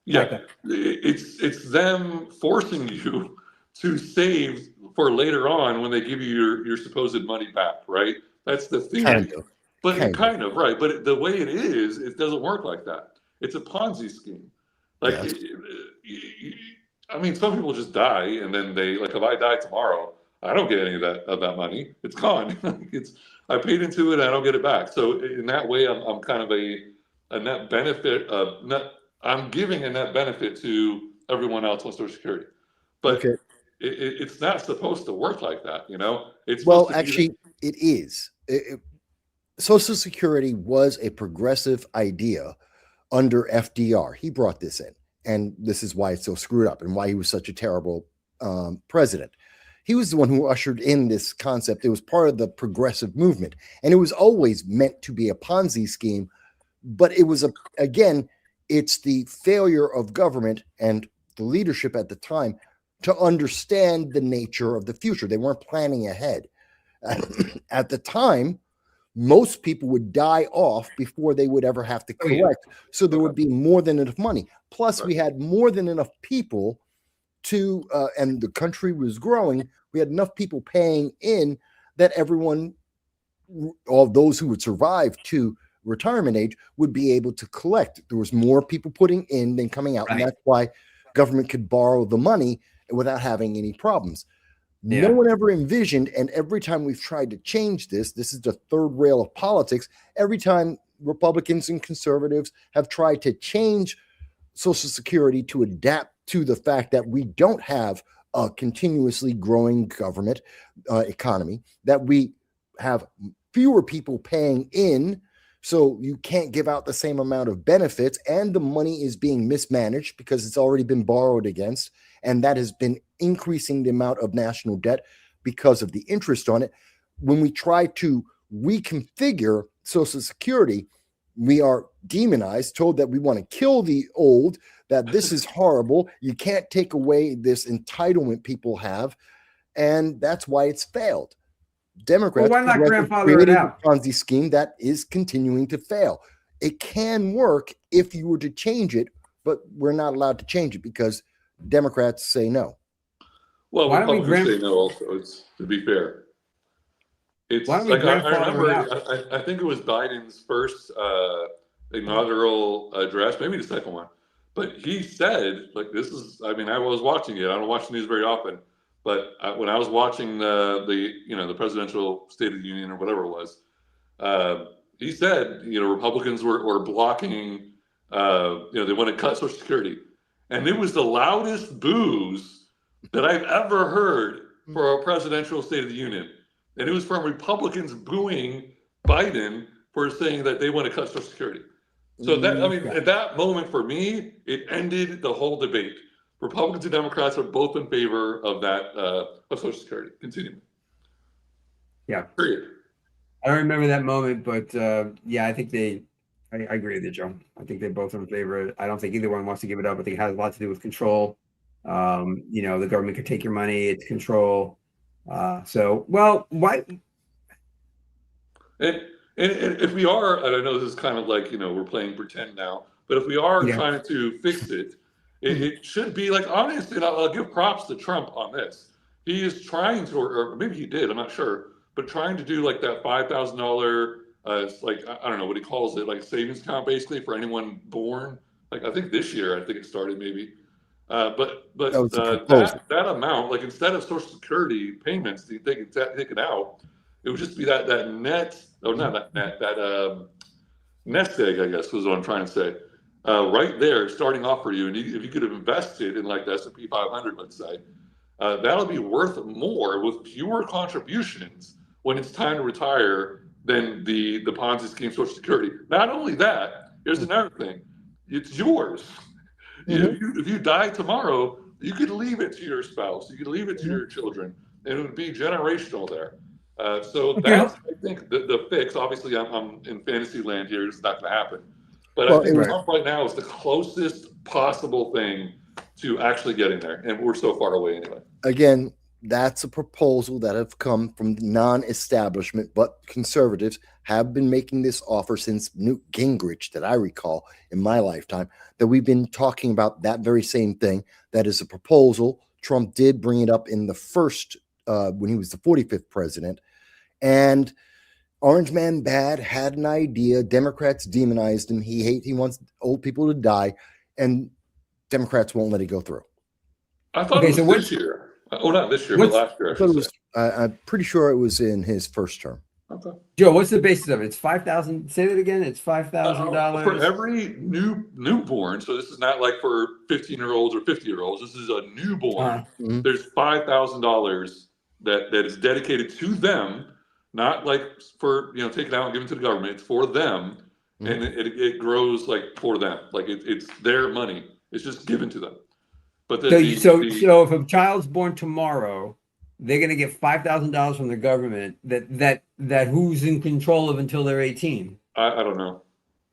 B: Yeah, it's them forcing you to save for later on when they give you your supposed money back, right? That's the thing.
C: Kind of.
B: But kind of, right. But the way it is, it doesn't work like that. It's a Ponzi scheme. Like,
C: Yes.
B: I mean, some people just die, and then they like. If I die tomorrow, I don't get any of that money. It's gone. I paid into it, and I don't get it back. So in that way, I'm kind of a net benefit. I'm giving a net benefit to everyone else on Social Security, but
C: Okay.
B: It's not supposed to work like that. You know, it's
C: Well,
B: supposed to
C: actually, it is. Social Security was a progressive idea under FDR. He brought this in, and this is why it's so screwed up and why he was such a terrible president. He was the one who ushered in this concept. It was part of the progressive movement, and it was always meant to be a Ponzi scheme. But it was again, it's the failure of government and the leadership at the time to understand the nature of the future. They weren't planning ahead. At the time, most people would die off before they would ever have to collect. So there would be more than enough money. Plus, we had more than enough people to, and the country was growing. We had enough people paying in that everyone, all those who would survive to retirement age, would be able to collect. There was more people putting in than coming out. And that's why government could borrow the money without having any problems. No one ever envisioned, and every time we've tried to change this is the third rail of politics. Every time Republicans and conservatives have tried to change Social Security to adapt to the fact that we don't have a continuously growing government economy, that we have fewer people paying in, so you can't give out the same amount of benefits, and the money is being mismanaged because it's already been borrowed against, and that has been increasing the amount of national debt because of the interest on it. When we try to reconfigure Social Security, we are demonized, told that we want to kill the old, that this is horrible. You can't take away this entitlement people have. And that's why it's failed. Democrats created a Ponzi scheme that is continuing to fail. It can work if you were to change it, but we're not allowed to change it because Democrats say no.
B: Well, Republicans say no also, to be fair. It's like I remember, I think it was Biden's first inaugural address, maybe the second one. But he said, like, this is, I mean, I was watching it. I don't watch the news very often. But when I was watching the presidential State of the Union or whatever it was, he said, Republicans were blocking, they want to cut Social Security. And it was the loudest boos that I've ever heard for a presidential State of the Union. And it was from Republicans booing Biden for saying that they want to cut Social Security. So that, I mean, at that moment for me, it ended the whole debate. Republicans and Democrats are both in favor of that, of Social Security. Continuing.
A: Yeah.
B: Period.
A: I don't remember that moment, but I think I agree with you, Joe. I think they both are in favor. I don't think either one wants to give it up. I think it has a lot to do with control. The government could take your money, it's control. Why?
B: And if we are, and I know this is kind of like, we're playing pretend now, but if we are trying to fix it, it should be like, honestly, and I'll give props to Trump on this. He is trying to, or maybe he did, I'm not sure, but trying to do like that $5,000, like, I don't know what he calls it, like savings account basically for anyone born. Like, I think this year, I think it started maybe. But that amount, like instead of Social Security payments, they can take it out. It would just be that net, not that net, that nest egg, I guess, was what I'm trying to say. Right there, starting off for you, and if you could have invested in like the S&P 500, let's say, that'll be worth more with fewer contributions when it's time to retire than the Ponzi scheme Social Security. Not only that, here's another thing: it's yours. If you die tomorrow, you could leave it to your spouse, you could leave it to your children, and it would be generational there. So that's, I think, the fix. Obviously, I'm in fantasy land here. It's not going to happen. But I think Trump right now is the closest possible thing to actually getting there. And we're so far away anyway.
C: Again, that's a proposal that have come from non-establishment, but conservatives have been making this offer since Newt Gingrich, that I recall in my lifetime, that we've been talking about that very same thing. That is a proposal. Trump did bring it up in the first, when he was the 45th president. And Orange Man Bad had an idea. Democrats demonized him. He wants old people to die, and Democrats won't let it go through.
B: I thought it was this year. Oh, not this year, but last year.
C: I'm pretty sure it was in his first term.
B: Okay.
A: Joe, what's the basis of it? It's $5,000. Say that again. It's $5,000
B: for every newborn. So this is not like for 15-year-olds or 50-year-olds. This is a newborn. There's $5,000 that is dedicated to them, not like for take it out and give it to the government. It's for them, and it grows like for them. Like it's their money. It's just given to them. But
A: so if a child's born tomorrow, they're going to get $5,000 from the government that who's in control of until they're 18.
B: I don't know.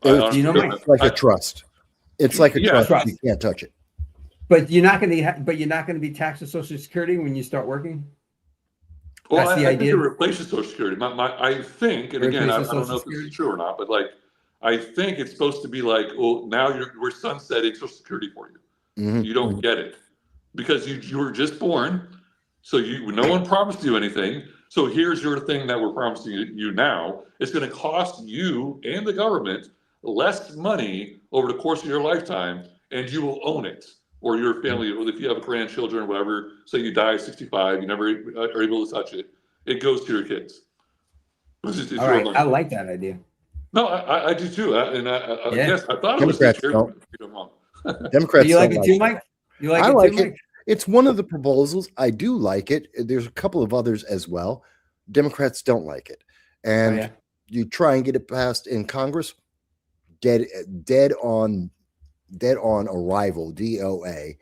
C: It's like a trust. It's like a trust. You can't touch it.
A: But you're not going to be taxed with Social Security when you start working.
B: Well, I think it replaces Social Security. I think, and again, I don't know if this is true or not, but like I think it's supposed to be like, well, now we're sunsetting Social Security for you. You don't get it because you were just born. So no one promised you anything. So here's your thing that we're promising you now. It's going to cost you and the government less money over the course of your lifetime, and you will own it, or your family, or if you have grandchildren or whatever. Say you die at 65, you never are able to touch it. It goes to your kids. It's
A: all right, I like that idea.
B: No, I do too. I guess I thought it was
C: Democrats don't. Democrats.
A: You like it too, Mike? You like it too, Mike?
C: It's one of the proposals. I do like it. There's a couple of others as well. Democrats don't like it. And you try and get it passed in Congress, dead on arrival, DOA.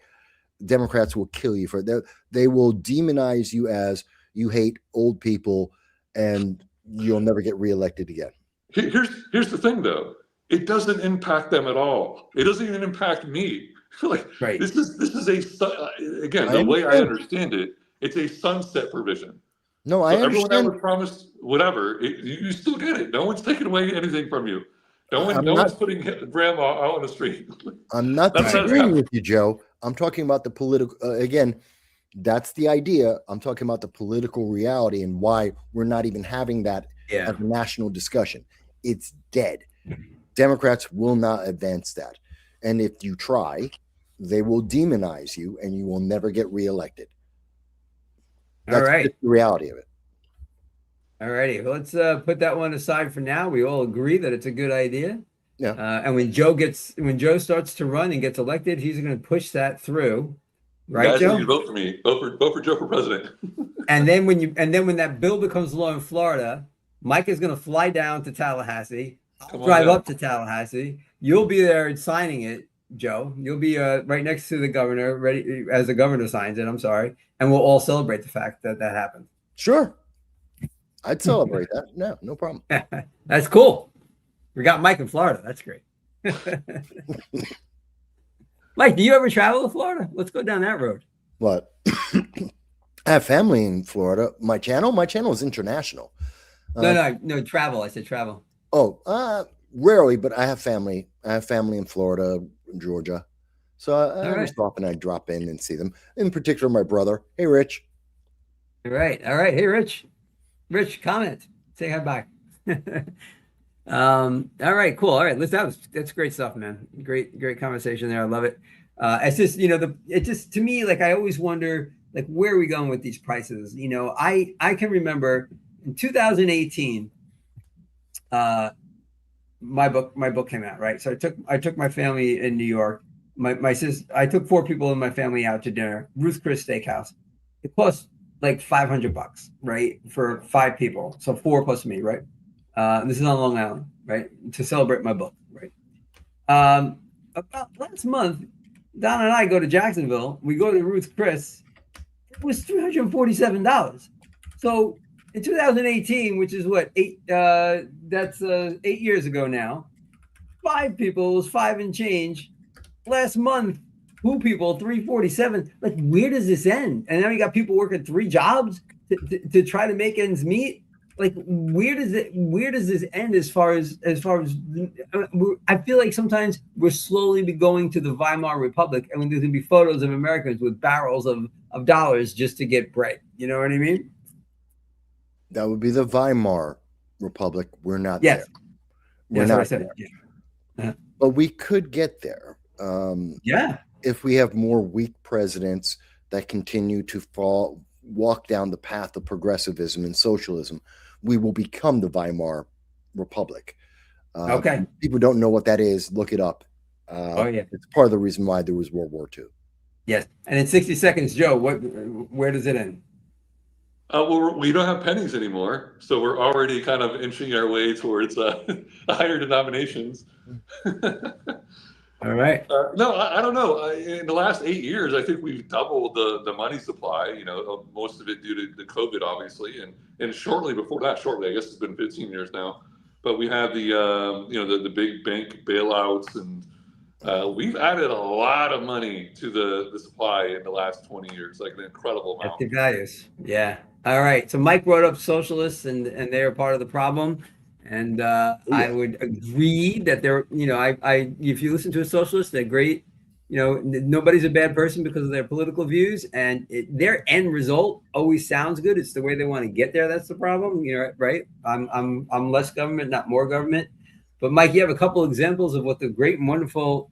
C: Democrats will kill you for it. They will demonize you as you hate old people and you'll never get reelected again.
B: Here's the thing, though. It doesn't impact them at all. It doesn't even impact me. This is again, the way I understand it, it's a sunset provision.
C: No, I understand.
B: Everyone that was promised whatever, you still get it. No one's taking away anything from you. No one's putting grandma out on the street.
C: I'm not disagreeing with you, Joe. I'm talking about the political. Again, that's the idea. I'm talking about the political reality and why we're not even having that as a national discussion. It's dead. Democrats will not advance that. And if you try, they will demonize you and you will never get reelected. That's the reality of it.
A: All righty. Well, let's put that one aside for now. We all agree that it's a good idea.
C: Yeah.
A: And when Joe starts to run and gets elected, he's going to push that through. Right,
B: guys,
A: Joe?
B: You vote for me. Vote for Joe for president.
A: and then when that bill becomes law in Florida, Mike is going to fly down to Tallahassee. I'll drive up to Tallahassee. You'll be there signing it, Joe. You'll be right next to the governor, ready as the governor signs it. I'm sorry, and we'll all celebrate the fact that happened.
C: Sure, I'd celebrate that. No problem.
A: That's cool. We got Mike in Florida. That's great. Mike, do you ever travel to Florida? Let's go down that road.
C: What? I have family in Florida. My channel is international.
A: No, travel. I said travel.
C: Oh, rarely, but I have family. I have family in Florida, Georgia. So every so often I drop in and see them. In particular, my brother. Hey, Rich.
A: All right. Hey, Rich. Rich, comment. Say hi bye. All right, cool. All right, that's great stuff, man. Great conversation there. I love it. It's just, it just, to me, like, I always wonder, like, where are we going with these prices? I can remember in 2018, my book came out, right? So I took my family in New York. My sister, I took 4 people in my family out to dinner, Ruth Chris Steakhouse. It cost like $500, right? For 5 people. So 4 plus me, right? This is on Long Island, right? To celebrate my book, right? About last month, Don and I go to Jacksonville. We go to Ruth Chris. It was $347. So in 2018, which is what, 8 years ago now, 5 people was 5 and change. Last month, pool people 347. Like, where does this end? And now you got people working 3 jobs to try to make ends meet. Like, where does this end as far as I feel like sometimes we're slowly be going to the Weimar Republic, and there's gonna be photos of Americans with barrels of dollars just to get bread. You know what I mean?
C: That would be the Weimar Republic. We're not
A: Yes.
C: there. We're
A: That's
C: not
A: what I said.
C: there.
A: Yeah.
C: But we could get there.
A: Yeah.
C: If we have more weak presidents that continue to walk down the path of progressivism and socialism, we will become the Weimar Republic.
A: Okay.
C: People don't know what that is. Look it up.
A: Oh yeah.
C: It's part of the reason why there was World War II.
A: Yes. And in 60 seconds, Joe, where does it end?
B: Well, we don't have pennies anymore, so we're already kind of inching our way towards higher denominations.
A: All right.
B: No, I don't know. In the last 8 years, I think we've doubled the money supply. You know, most of it due to the COVID, obviously, and shortly before that, I guess it's been 15 years now. But we had the big bank bailouts, and we've added a lot of money to the supply in the last 20 years, like an incredible amount.
A: Active values. Yeah. All right. So Mike brought up socialists, and they're part of the problem. And I would agree that they're, if you listen to a socialist, they're great. Nobody's a bad person because of their political views, and their end result always sounds good. It's the way they want to get there. That's the problem, right? I'm less government, not more government. But Mike, you have a couple examples of what the great and wonderful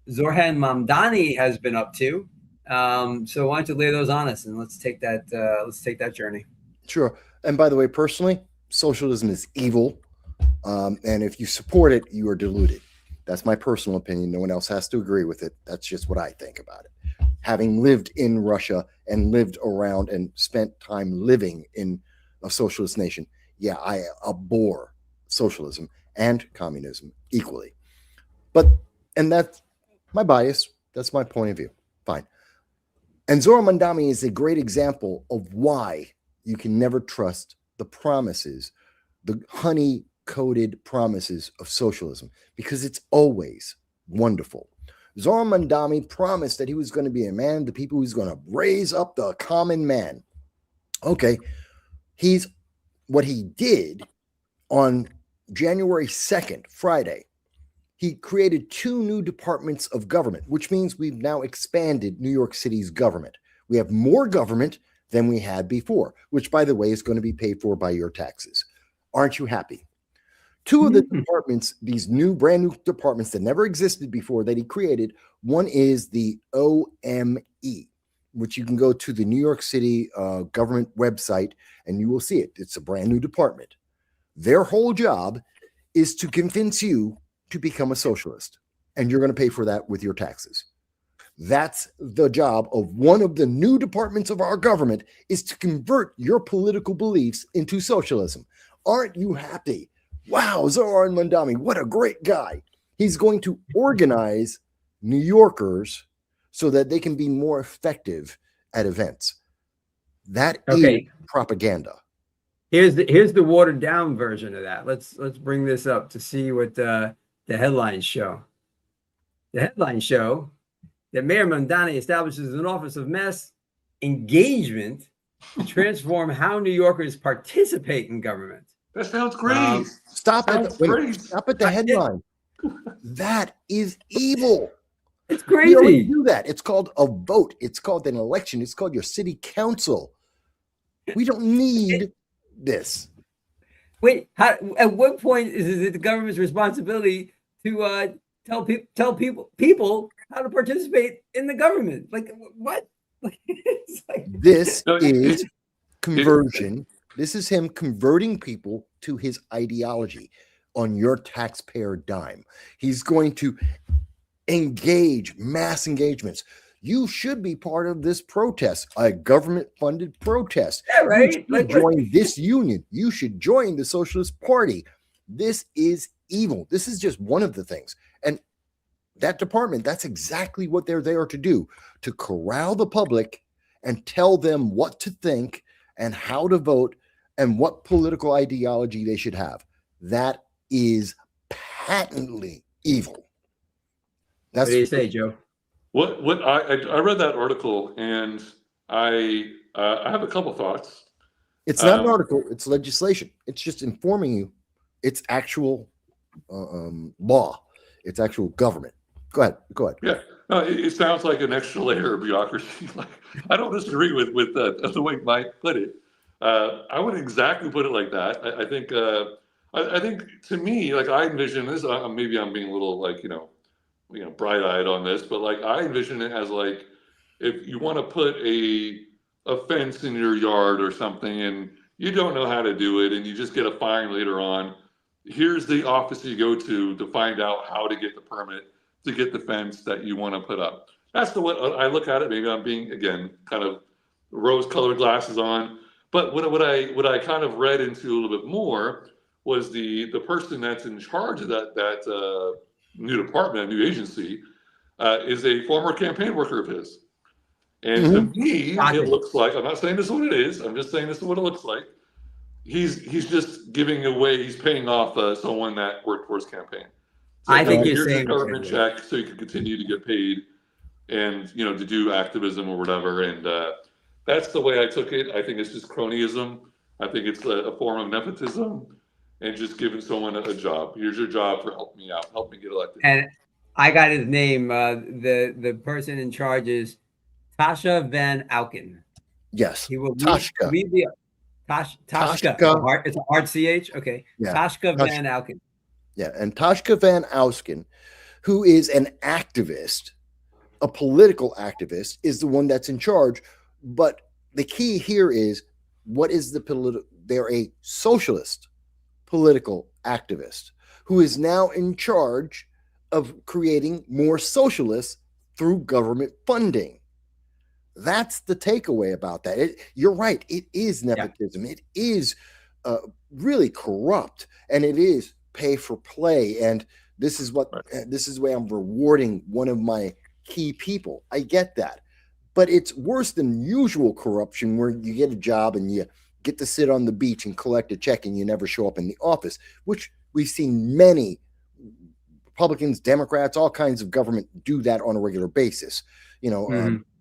A: Zorhan Mamdani has been up to. So why don't you lay those on us, and let's take that journey.
C: Sure. And by the way, personally, socialism is evil. And if you support it, you are deluded. That's my personal opinion. No one else has to agree with it. That's just what I think about it. Having lived in Russia and lived around and spent time living in a socialist nation, yeah, I abhor socialism and communism equally. And that's my bias. That's my point of view. Fine. And Zorhan Mamdani is a great example of why you can never trust the promises, the honey-coated promises of socialism, because it's always wonderful. Zorhan Mamdani promised that he was going to be a man of the people who's going to raise up the common man. Okay, what he did on January 2nd, Friday, he created 2 new departments of government, which means we've now expanded New York City's government. We have more government than we had before, which, by the way, is going to be paid for by your taxes. Aren't you happy? 2 of the departments, these brand new departments that never existed before that he created, one is the OME, which you can go to the New York City government website and you will see it. It's a brand new department. Their whole job is to convince you to become a socialist, and you're going to pay for that with your taxes. That's the job of one of the new departments of our government, is to convert your political beliefs into socialism. Aren't you happy? Wow, Zorhan Mamdani, what a great guy. He's going to organize New Yorkers so that they can be more effective at events. That is propaganda.
A: Here's the watered down version of that. Let's bring this up to see what the headlines show. The headlines show that Mayor Mamdani establishes an office of mass engagement to transform how New Yorkers participate in government.
B: That sounds great.
C: Stop at the headline. That is evil.
A: It's crazy.
C: We already do that. It's called a vote. It's called an election. It's called your city council. We don't need this.
A: Wait, at what point is it the government's responsibility to tell people how to participate in the government? Like, what?
C: This is conversion. This is him converting people to his ideology on your taxpayer dime. He's going to engage mass engagements. You should be part of this protest, a government-funded protest.
A: Yeah, right.
C: You should join this union. You should join the Socialist Party. This is evil. This is just one of the things. And that department, that's exactly what they're there to do, to corral the public and tell them what to think and how to vote and what political ideology they should have. That is patently evil.
A: What do you say, Joe?
B: What I read that article, and I have a couple thoughts.
C: It's not an article, it's legislation. It's just informing you. It's actual law. It's actual government. Go ahead.
B: Yeah, no, it sounds like an extra layer of bureaucracy. Like, I don't disagree with the way Mike put it. I wouldn't exactly put it like that. I think I think to me, like, I envision this. Maybe I'm being a little, like, bright-eyed on this, but like, I envision it as like, if you want to put a fence in your yard or something, and you don't know how to do it, and you just get a fine later on. Here's the office you go to find out how to get the permit to get the fence that you want to put up. That's the way I look at it. Maybe I'm being, again, kind of rose-colored glasses on. But what I kind of read into a little bit more was the person that's in charge of that new department, new agency, is a former campaign worker of his. And to me, it looks like, I'm not saying this is what it is, I'm just saying this is what it looks like. He's just giving away, he's paying off someone that worked for his campaign. So,
A: I think you're
B: here's
A: saying
B: a government check so you can continue to get paid and, to do activism or whatever. And that's the way I took it. I think it's just cronyism. I think it's a form of nepotism and just giving someone a job. Here's your job for helping me out, help me get elected.
A: And I got his name. The person in charge is Tasha Van Auken.
C: Yes.
A: He will
C: Tashka.
A: Tashka. It's a hard CH. Okay. Yeah. Tashka Van Auken.
C: Yeah. And Tashka Van Auken, who is an activist, a political activist, is the one that's in charge. But the key here is, what is the political? They're a socialist political activist who is now in charge of creating more socialists through government funding. That's the takeaway about that. You're right. It is nepotism. Yeah. It is really corrupt, and it is pay for play. And this is why I'm rewarding one of my key people. I get that, but it's worse than usual corruption, where you get a job and you get to sit on the beach and collect a check and you never show up in the office, which we've seen many Republicans, Democrats, all kinds of government do that on a regular basis.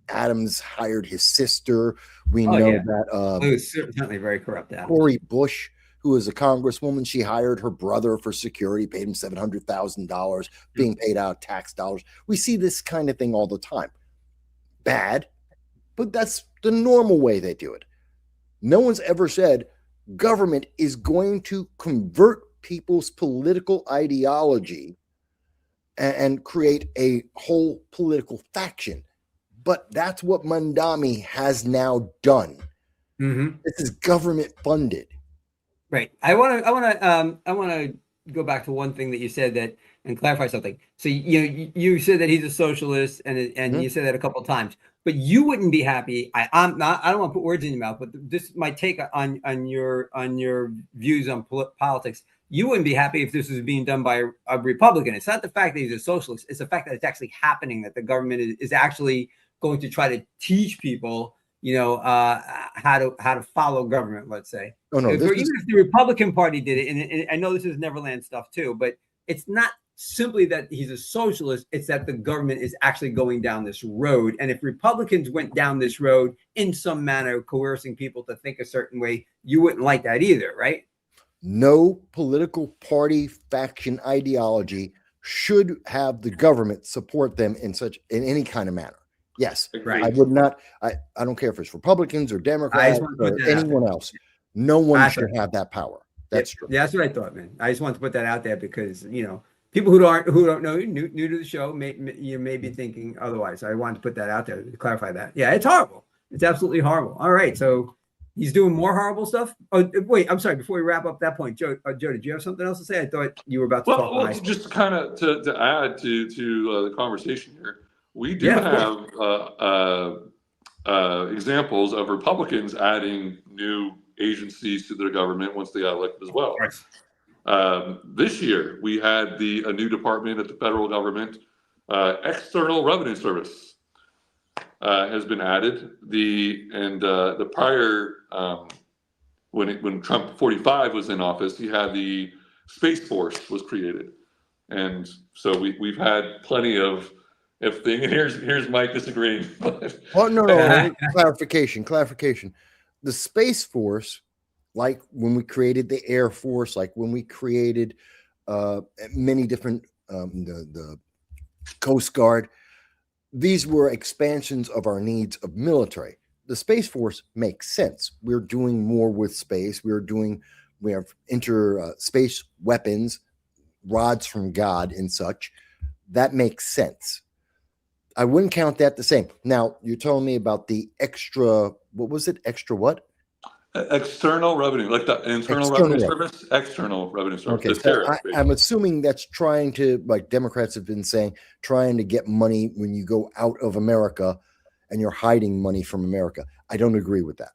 C: Adams hired his sister. We know that
A: it was certainly very corrupt.
C: Cori Bush, who was a congresswoman, she hired her brother for security, paid him $700,000, being paid out tax dollars. We see this kind of thing all the time. Bad, but that's the normal way they do it. No one's ever said government is going to convert people's political ideology and create a whole political faction. But that's what Mamdani has now done.
A: Mm-hmm.
C: This is government funded.
A: Right. I want to go back to one thing that you said and clarify something. So you said that he's a socialist, and you said that a couple of times. But you wouldn't be happy. I don't want to put words in your mouth, but this is my take on your views on politics. You wouldn't be happy if this was being done by a Republican. It's not the fact that he's a socialist. It's the fact that it's actually happening, that the government is actually going to try to teach people, how to follow government, let's say.
C: Oh, no,
A: even if the Republican Party did it, and I know this is Neverland stuff too, but it's not simply that he's a socialist, it's that the government is actually going down this road. And if Republicans went down this road in some manner, coercing people to think a certain way, you wouldn't like that either, right?
C: No political party faction ideology should have the government support them in any kind of manner. Yes, right. I would not. I don't care if it's Republicans or Democrats or anyone else. No one should have that power. That's true.
A: Yeah, that's what I thought, man. I just wanted to put that out there because people who don't know, new to the show, you may be thinking otherwise. I wanted to put that out there to clarify that. Yeah, it's horrible. It's absolutely horrible. All right, so he's doing more horrible stuff. Oh, wait, I'm sorry. Before we wrap up that point, Joe, did you have something else to say? I thought you were about to talk.
B: Well, just kind of to add to the conversation here. We do have examples of Republicans adding new agencies to their government once they got elected as well. This year, we had a new department at the federal government, External Revenue Service, has been added. The prior, when Trump 45 was in office, he had the Space Force was created, and so we've had plenty of if thing. And here's Mike disagreeing.
C: Oh no. Clarification. The Space Force, like when we created the Air Force, like when we created many different the Coast Guard, these were expansions of our needs of military. The Space Force makes sense. We're doing more with space. We have space weapons, rods from God and such. That makes sense. I wouldn't count that the same. Now, you're telling me about the extra, what was it? Extra what?
B: External revenue, like the internal revenue service, external revenue service.
C: Okay, so I'm assuming that's trying to, like Democrats have been saying, trying to get money when you go out of America and you're hiding money from America. I don't agree with that.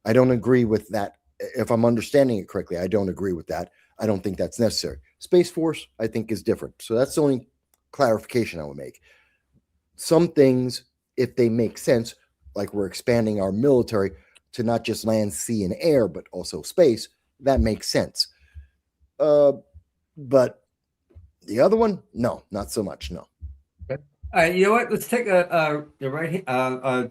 C: I don't agree with that. If I'm understanding it correctly, I don't agree with that. I don't think that's necessary. Space Force, I think, is different. So that's the only clarification I would make. Some things, if they make sense, like we're expanding our military to not just land, sea, and air, but also space, that makes sense. But the other one, no, not so much, no.
A: Okay. All right, you know what? Let's take a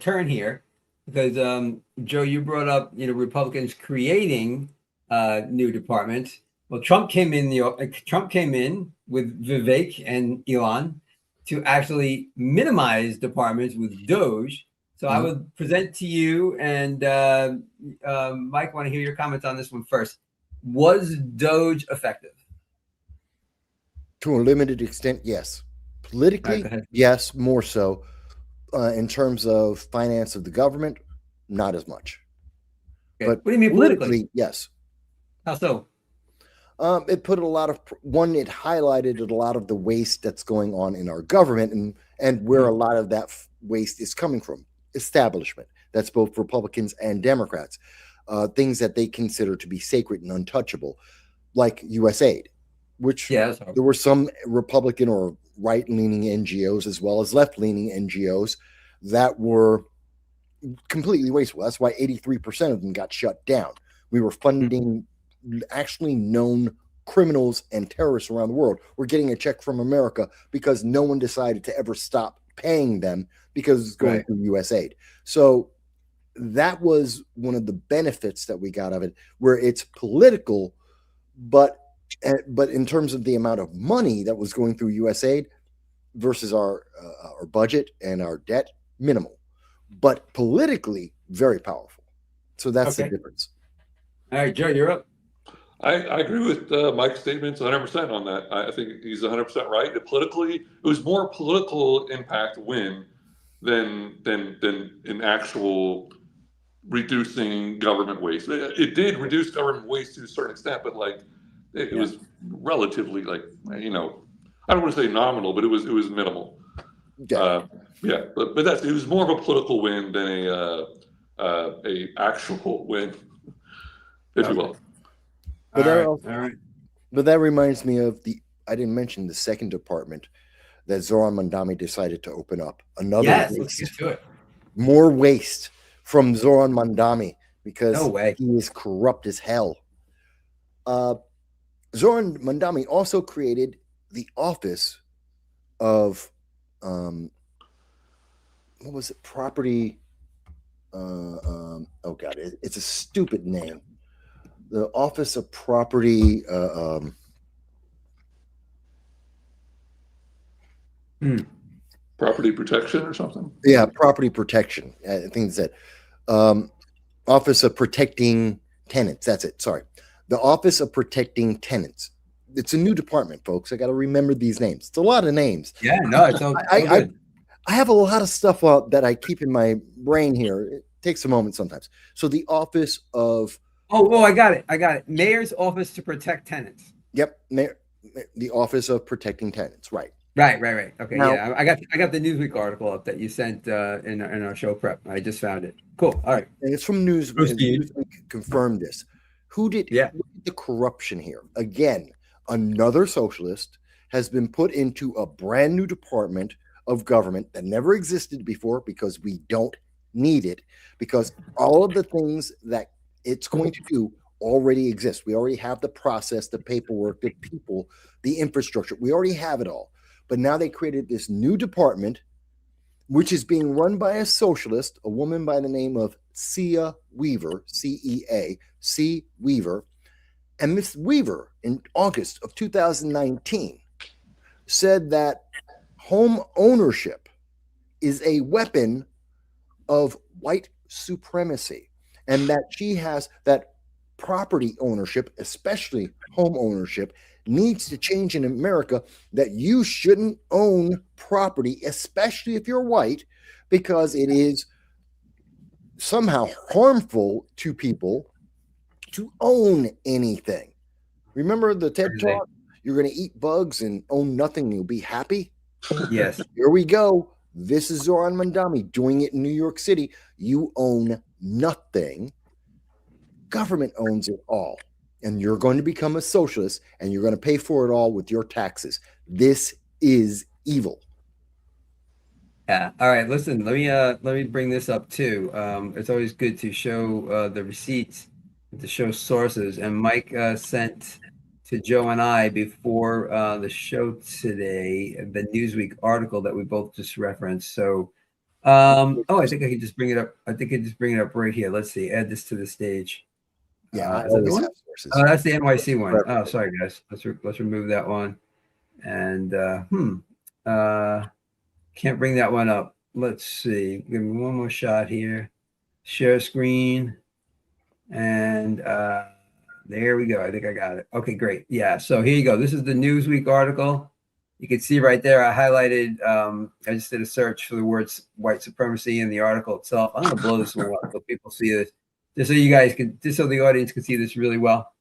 A: turn here, because Joe, you brought up Republicans creating new departments. Well, Trump came in with Vivek and Elon to actually minimize departments with Doge. So I would present to you, and Mike, want to hear your comments on this one first. Was Doge effective?
C: To a limited extent, yes. Politically, yes, more so. In terms of finance of the government, not as much.
A: Okay.
C: But
A: what do you mean politically?
C: Yes.
A: How so?
C: It put it highlighted a lot of the waste that's going on in our government and where a lot of that waste is coming from. Establishment. That's both Republicans and Democrats. Things that they consider to be sacred and untouchable, like USAID, which there were some Republican or right-leaning NGOs as well as left-leaning NGOs that were completely wasteful. That's why 83% of them got shut down. We were funding actually known criminals and terrorists around the world. We're getting a check from America because no one decided to ever stop paying them because it's going through USAID. So that was one of the benefits that we got of it, where it's political, but in terms of the amount of money that was going through USAID versus our budget and our debt, minimal, but politically very powerful. So that's the difference.
A: All right, Joe, you're up.
B: I agree with Mike's statements 100% on that. I think he's 100% right. Politically, it was more political impact win than in actual reducing government waste. It did reduce government waste to a certain extent, but it was relatively I don't want to say nominal, but it was minimal. But it was more of a political win than a actual win, if you will.
C: But all right. But that reminds me of I didn't mention the second department that Zorhan Mamdani decided to open up. Another waste.
A: Let's get to it.
C: More waste from Zorhan Mamdani because he is corrupt as hell. Zorhan Mamdani also created the office of what was it? Property. Oh God, it's a stupid name. The Office of Property.
B: Property protection or something.
C: Yeah, property protection. I think it's it. Office of Protecting Tenants. That's it. Sorry, the Office of Protecting Tenants. It's a new department, folks. I got to remember these names. It's a lot of names.
A: Yeah, no, it's all
C: I have a lot of stuff that I keep in my brain here. It takes a moment sometimes. So the Office of
A: I got it. Mayor's Office to Protect Tenants.
C: Yep, the Office of Protecting Tenants. Right.
A: Okay, now, I got the Newsweek article up that you sent in our show prep. I just found it. Cool. All right.
C: And it's from Newsweek. Newsweek confirmed this. Who did the corruption here? Again, another socialist has been put into a brand new department of government that never existed before because we don't need it, because all of the things that it's going to do already exist. We already have the process, the paperwork, the people, the infrastructure. We already have it all. But now they created this new department which is being run by a socialist, a woman by the name of Cia Weaver, CEA, C. Weaver. And Miss Weaver, in August of 2019, said that home ownership is a weapon of white supremacy, and that she has that property ownership, especially home ownership, needs to change in America, that you shouldn't own property, especially if you're white, because it is somehow harmful to people to own anything. Remember the TED Talk? You're going to eat bugs and own nothing, and you'll be happy?
A: Yes.
C: Here we go. This is Zorhan Mamdani doing it in New York City. You own nothing. Government owns it all. And you're going to become a socialist, and you're going to pay for it all with your taxes. This is evil.
A: Yeah. All right. Listen, let me bring this up too. It's always good to show the receipts, to show sources. And Mike sent to Joe and I before the show today the Newsweek article that we both just referenced. So, I think I can just bring it up. I think I can just bring it up right here. Let's see. Add this to the stage.
C: Yeah,
A: is that the one?
C: sources.
A: Oh, that's the NYC one. Oh, sorry guys. Let's remove that one. And can't bring that one up. Let's see. Give me one more shot here. Share screen. And there we go. I think I got it. Okay, great. Yeah. So here you go. This is the Newsweek article. You can see right there. I highlighted. I just did a search for the words white supremacy in the article itself. I'm going to blow this one up so people see this, just so you guys can, just so the audience can see this really well.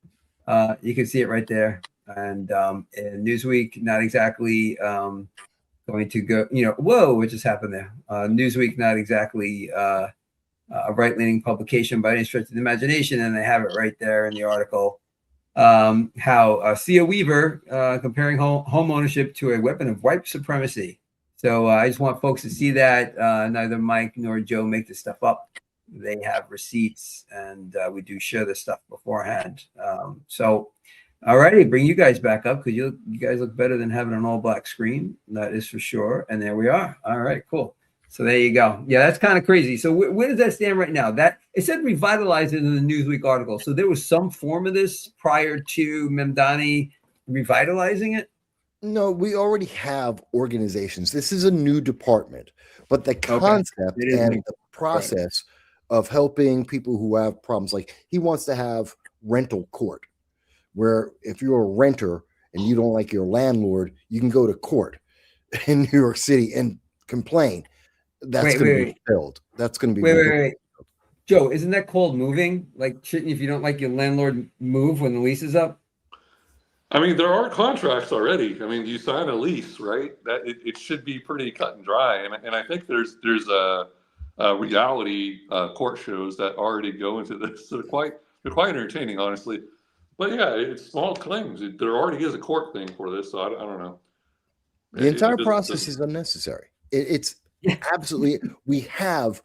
A: You can see it right there. And Newsweek, not exactly going to go. Whoa, what just happened there? Newsweek, not exactly a right-leaning publication by any stretch of the imagination, and they have it right there in the article. How Cia Weaver comparing home ownership to a weapon of white supremacy. So I just want folks to see that neither Mike nor Joe make this stuff up. They have receipts, and we do share this stuff beforehand. So, all righty, bring you guys back up, because you guys look better than having an all-black screen. That is for sure. And there we are. All right, cool. So there you go. Yeah, that's kind of crazy. So where does that stand right now? That it said revitalized in the Newsweek article. So there was some form of this prior to Mamdani revitalizing it?
C: No, we already have organizations. This is a new department, but the concept and the process of helping people who have problems, like he wants to have rental court, where if you're a renter and you don't like your landlord, you can go to court in New York City and complain. That's going to be filled. That's going to be
A: wait. Joe, isn't that called moving? Like, shouldn't, if you don't like your landlord, move when the lease is up?
B: I mean, there are contracts already. I mean, you sign a lease, right? That it should be pretty cut and dry. And I think there's a reality court shows that already go into this. So they're quite entertaining, honestly. But yeah, it's small claims. There already is a court thing for this, so I don't know.
C: The entire process is unnecessary. It's absolutely. We have,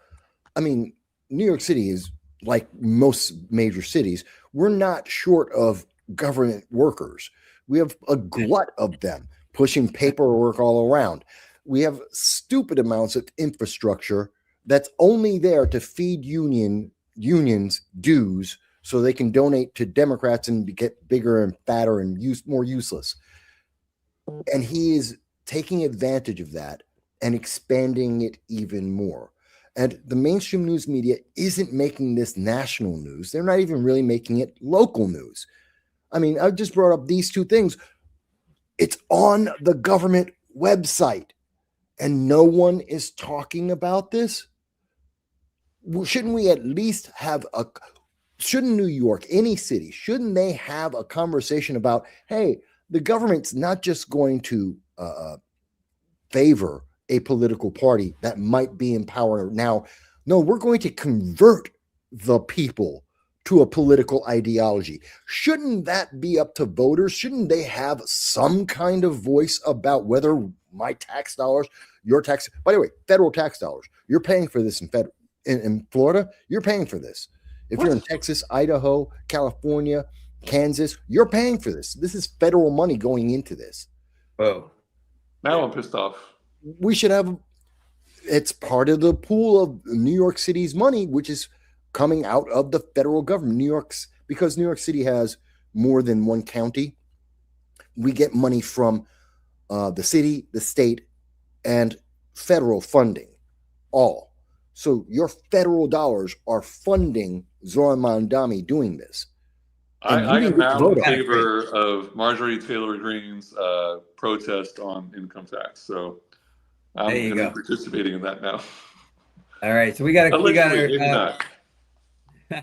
C: I mean, New York City is like most major cities. We're not short of government workers. We have a glut of them pushing paperwork all around. We have stupid amounts of infrastructure that's only there to feed unions dues so they can donate to Democrats and get bigger and fatter and more useless. And he is taking advantage of that and expanding it even more. And the mainstream news media isn't making this national news. They're not even really making it local news. I mean, I just brought up these two things. It's on the government website, and no one is talking about this. Shouldn't we at least have shouldn't New York, any city, shouldn't they have a conversation about, hey, the government's not just going to favor a political party that might be in power now. No, we're going to convert the people to a political ideology. Shouldn't that be up to voters? Shouldn't they have some kind of voice about whether my tax dollars, your tax, by the way, federal tax dollars, you're paying for this in Florida, you're paying for this. If you're in Texas, Idaho, California, Kansas, you're paying for this. This is federal money going into this.
A: Oh,
B: now I'm pissed off.
C: We should have It's part of the pool of New York City's money, which is coming out of the federal government. Because New York City has more than one county, we get money from the city, the state, and federal funding, all. So your federal dollars are funding Zorhan Mamdani doing this. And
B: I am now in
A: on it.
B: favor of Marjorie Taylor Greene's protest on income tax. So I'm
A: There you
B: going to
A: go.
B: be participating in that now.
A: All right, so we got
B: Allegedly, maybe
A: to.
B: not.
A: All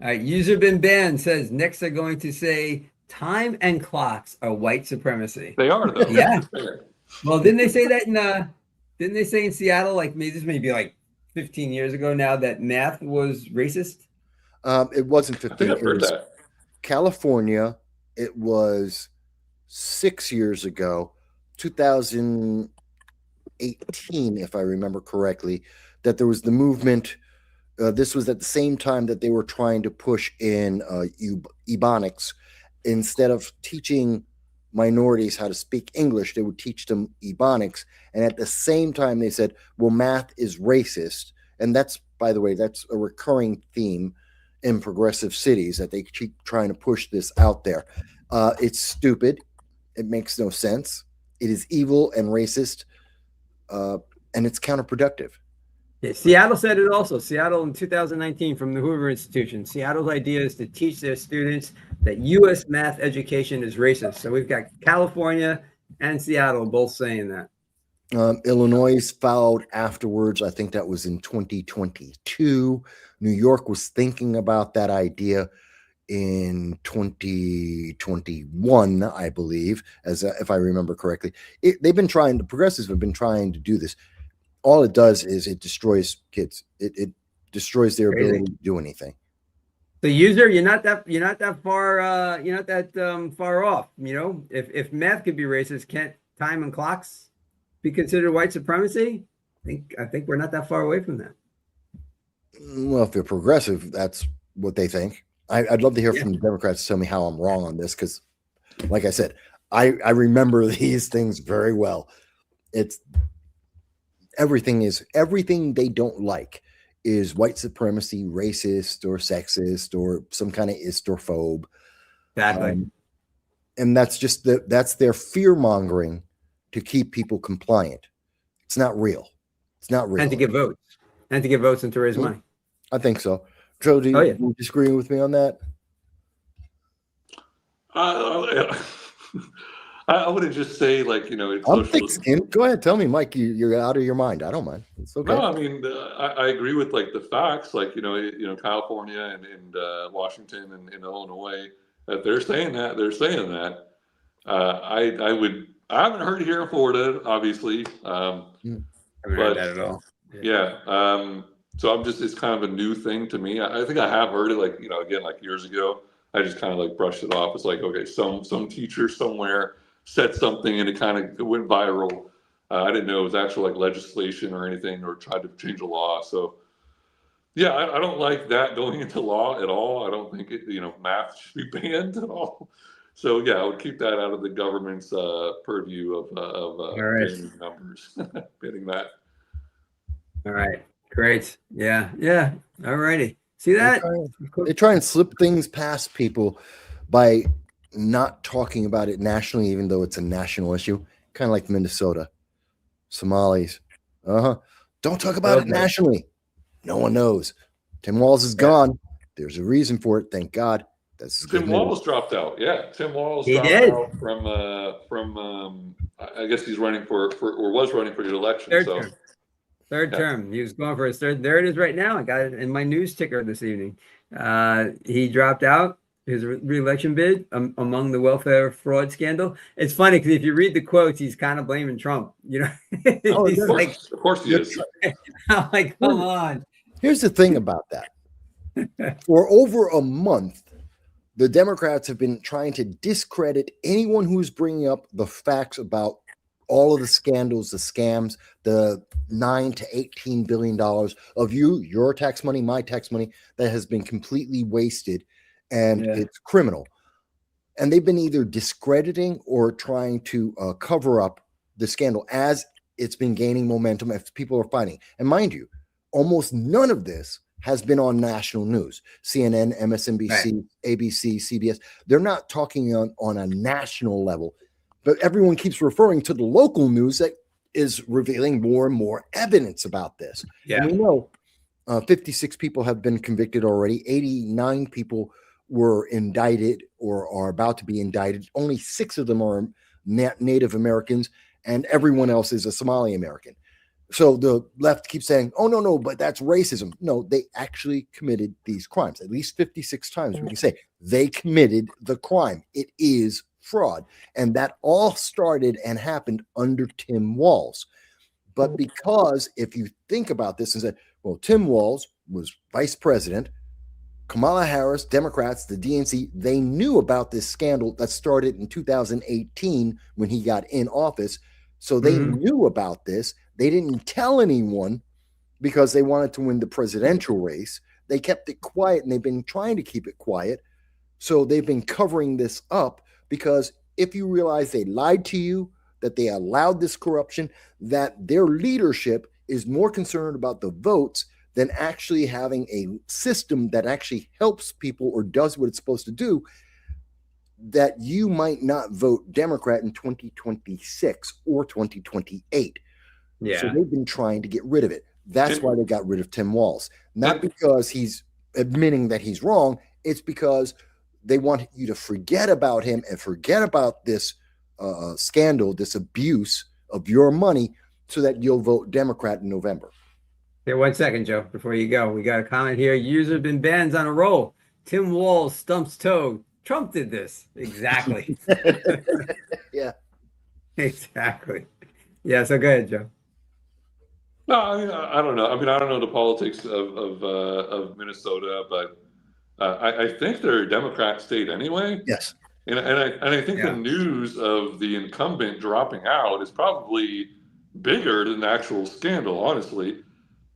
A: right, user been banned says next they're going to say time and clocks are white supremacy.
B: They are, though.
A: Yeah. Well, didn't they say that in didn't they say in Seattle, like maybe this may be like 15 years ago now, that math was racist?
C: It wasn't 15
B: I think I've heard
C: years.
B: that.
C: California, it was 6 years ago, 2018, if I remember correctly, that there was the movement. This was at the same time that they were trying to push in Ebonics. Instead of teaching minorities how to speak English, they would teach them Ebonics. And at the same time, they said, well, math is racist. And that's, by the way, that's a recurring theme in progressive cities, that they keep trying to push this out there. It's stupid. It makes no sense. It is evil and racist, and it's counterproductive.
A: Yeah, Seattle said it also. Seattle in 2019 from the Hoover Institution. Seattle's idea is to teach their students that U.S. math education is racist. So we've got California and Seattle both saying that.
C: Illinois followed afterwards. I think that was in 2022. New York was thinking about that idea in 2021, I believe, as if I remember correctly. The progressives have been trying to do this. All it does is it destroys kids. It destroys their ability to do anything.
A: The user, you're not that far far off. You know, if math could be racist, can't time and clocks be considered white supremacy? I think we're not that far away from that.
C: Well, if they're progressive, that's what they think. I'd love to hear from the Democrats tell me how I'm wrong on this, because, like I said, I remember these things very well. It's everything they don't like is white supremacy, racist or sexist or some kind of istrophobe.
A: Exactly.
C: And that's just that's their fear mongering to keep people compliant. It's not real. It's not real.
A: And to get votes. And to get votes and to raise money.
C: I think so. Joe, do you disagree with me on that?
B: I wouldn't just say, like, you know, it's
C: I'm thick-skinned. Go ahead, tell me, Mike. You're out of your mind. I don't mind. It's okay.
B: No, I mean, I agree with, like, the facts, like, you know, California and Washington and Illinois, that they're saying that. I haven't heard it here in Florida, obviously.
A: I haven't heard that at all.
B: Yeah. So it's kind of a new thing to me. I think I have heard it, like, you know, again, like years ago. I just kind of like brushed it off. It's like, okay, some teacher somewhere said something and it went viral. I didn't know it was actual like legislation or anything, or tried to change a law. So yeah, I don't like that going into law at all. I don't think math should be banned at all. So yeah, I would keep that out of the government's purview of banning numbers, banning that.
A: All right, great. Yeah. All righty. See that?
C: They try and slip things past people by not talking about it nationally, even though it's a national issue. Kind of like Minnesota, Somalis. Don't talk about it nationally. No one knows. Tim Walz is gone. There's a reason for it. Thank God.
B: Tim Walz dropped out. Yeah, Tim Walz dropped out from. I guess he's running for or was running for the election.
A: Third term. He was going for his third. There it is right now. I got it in my news ticker this evening. He dropped out his re-election bid among the welfare fraud scandal. It's funny because if you read the quotes, he's kind of blaming Trump. You know,
B: of course he is.
A: I'm like, come on.
C: Here's the thing about that. For over a month, the Democrats have been trying to discredit anyone who's bringing up the facts about all of the scandals, the scams, the $9 to $18 billion of your tax money, my tax money, that has been completely wasted, and it's criminal. And they've been either discrediting or trying to cover up the scandal as it's been gaining momentum as people are fighting. And mind you, almost none of this has been on national news. CNN, MSNBC, right. ABC, CBS. They're not talking on a national level, but everyone keeps referring to the local news that is revealing more and more evidence about this.
A: Yeah.
C: And we know 56 people have been convicted already. 89 people were indicted or are about to be indicted. Only 6 of them are Native Americans, and everyone else is a Somali American. So the left keeps saying, oh, no, but that's racism. No, they actually committed these crimes. At least 56 times we can say they committed the crime. It is fraud. And that all started and happened under Tim Walz. But because if you think about this and say, well, Tim Walz was vice president, Kamala Harris, Democrats, the DNC, they knew about this scandal that started in 2018 when he got in office. So they knew about this. They didn't tell anyone because they wanted to win the presidential race. They kept it quiet, and they've been trying to keep it quiet. So they've been covering this up because if you realize they lied to you, that they allowed this corruption, that their leadership is more concerned about the votes than actually having a system that actually helps people or does what it's supposed to do, that you might not vote Democrat in 2026 or 2028.
A: Yeah.
C: So they've been trying to get rid of it. That's why they got rid of Tim Walz. Not because he's admitting that he's wrong. It's because they want you to forget about him and forget about this scandal, this abuse of your money, so that you'll vote Democrat in November.
A: Hey, 1 second, Joe, before you go. We got a comment here. User been banned on a roll. Tim Walz stumps toe. Trump did this. Exactly.
C: Yeah.
A: Exactly. Yeah, so go ahead, Joe.
B: No, I mean, I don't know. I mean, I don't know the politics of Minnesota, but I think they're a Democrat state anyway.
C: Yes.
B: And I think the news of the incumbent dropping out is probably bigger than the actual scandal, honestly.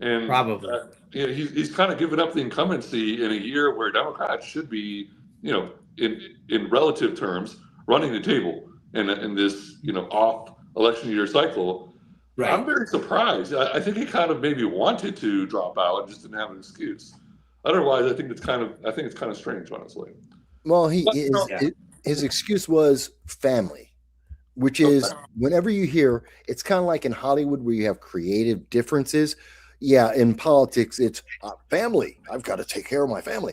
B: And
A: probably
B: he's kind of given up the incumbency in a year where Democrats should be, in relative terms, running the table in this off election year cycle. Right. I'm very surprised. I think he kind of maybe wanted to drop out and just didn't have an excuse. Otherwise, I think it's kind of strange, honestly.
C: Well, his excuse was family, which is whenever you hear, it's kind of like in Hollywood where you have creative differences. Yeah, in politics, it's family. I've got to take care of my family.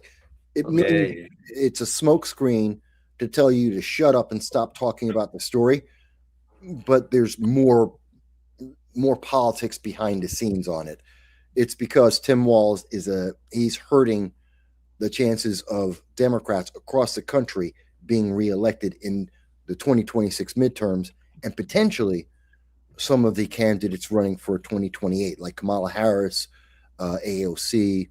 C: It means it's a smokescreen to tell you to shut up and stop talking about the story. But there's more politics behind the scenes on it. It's because Tim Walz he's hurting the chances of Democrats across the country being reelected in the 2026 midterms, and potentially some of the candidates running for 2028, like Kamala Harris, AOC,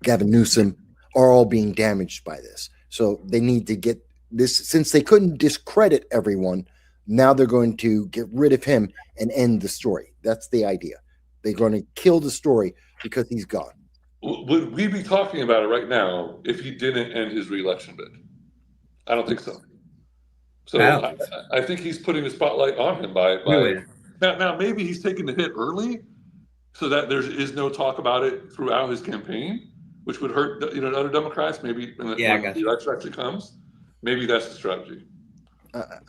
C: Gavin Newsom, are all being damaged by this. So they need to get this, since they couldn't discredit everyone, now they're going to get rid of him and end the story. That's the idea. They're going to kill the story because he's gone.
B: Would we be talking about it right now if he didn't end his reelection bid? I don't think so. So I think he's putting the spotlight on him by now maybe he's taking the hit early so that there is no talk about it throughout his campaign, which would hurt other Democrats maybe when the election actually comes. Maybe that's the strategy.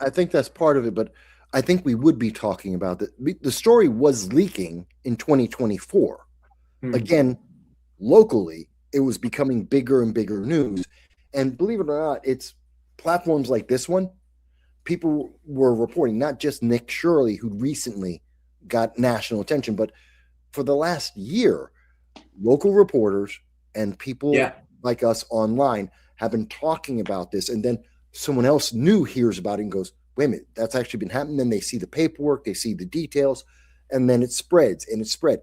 C: I think that's part of it, but I think we would be talking about that. The story was leaking in 2024. Again, locally, it was becoming bigger and bigger news. And believe it or not, it's platforms like this one. People were reporting, not just Nick Shirley, who recently got national attention, but for the last year, local reporters and people like us online have been talking about this. And then someone else new hears about it and goes, wait a minute, that's actually been happening. Then they see the paperwork, they see the details, and then it spreads and it spread.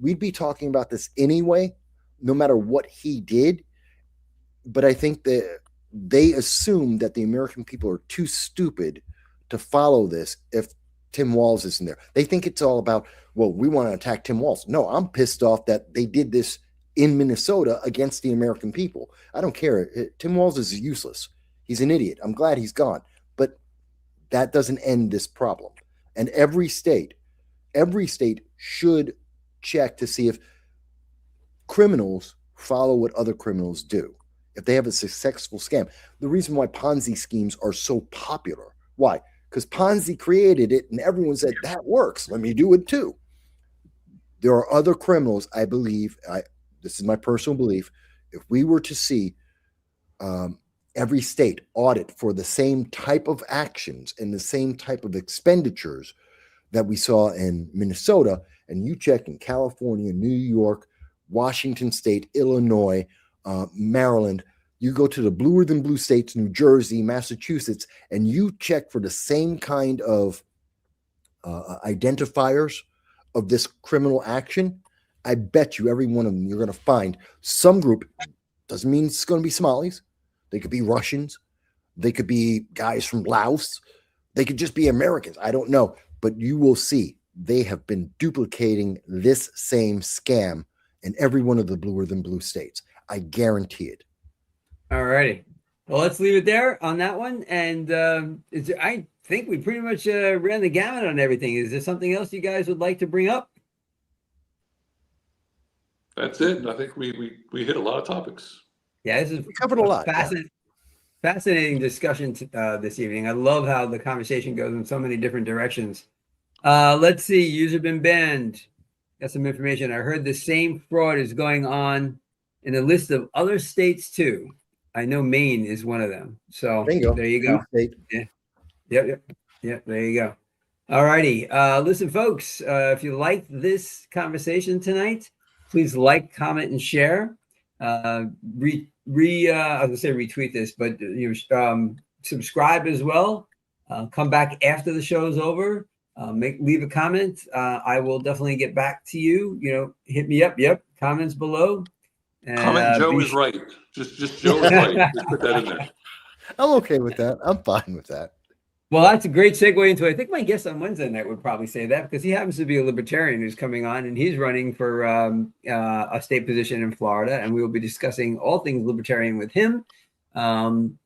C: We'd be talking about this anyway, no matter what he did. But I think that they assume that the American people are too stupid to follow this if Tim Walz isn't there. They think it's all about, well, we want to attack Tim Walz. No, I'm pissed off that they did this in Minnesota against the American people. I don't care. Tim Walz is useless. He's an idiot. I'm glad he's gone. But that doesn't end this problem. And every state should check to see if criminals follow what other criminals do. If they have a successful scam. The reason why Ponzi schemes are so popular. Why? Because Ponzi created it and everyone said, that works. Let me do it too. There are other criminals, I believe, this is my personal belief, if we were to see every state audit for the same type of actions and the same type of expenditures that we saw in Minnesota, and you check in California, New York, Washington State, Illinois, Maryland, you go to the bluer than blue states, New Jersey, Massachusetts, and you check for the same kind of identifiers of this criminal action, I bet you every one of them you're going to find some group. Doesn't mean it's going to be Somalis. They could be Russians. They could be guys from Laos. They could just be Americans. I don't know. But you will see they have been duplicating this same scam in every one of the bluer than blue states. I guarantee it.
A: All righty. Well, let's leave it there on that one. And I think we pretty much ran the gamut on everything. Is there something else you guys would like to bring up?
B: That's it. I think we hit a lot of topics.
A: Yeah, this is
C: We covered a lot.
A: Fascinating discussion this evening. I love how the conversation goes in so many different directions. Let's see. User been banned. Got some information. I heard the same fraud is going on in a list of other states too. I know Maine is one of them. So
C: Bingo.
A: there you go. Yeah. Yep. There you go. All righty. Listen, folks, if you liked this conversation tonight, please like, comment, and share. I was gonna say retweet this, but subscribe as well. Come back after the show's over. Leave a comment. I will definitely get back to you. Hit me up. Yep. Comments below. And,
B: comment Joe is right. Just Joe is right. Just put that in there.
C: I'm okay with that. I'm fine with that.
A: Well, that's a great segue into, I think my guest on Wednesday night would probably say that, because he happens to be a libertarian who's coming on, and he's running for a state position in Florida, and we will be discussing all things libertarian with him. And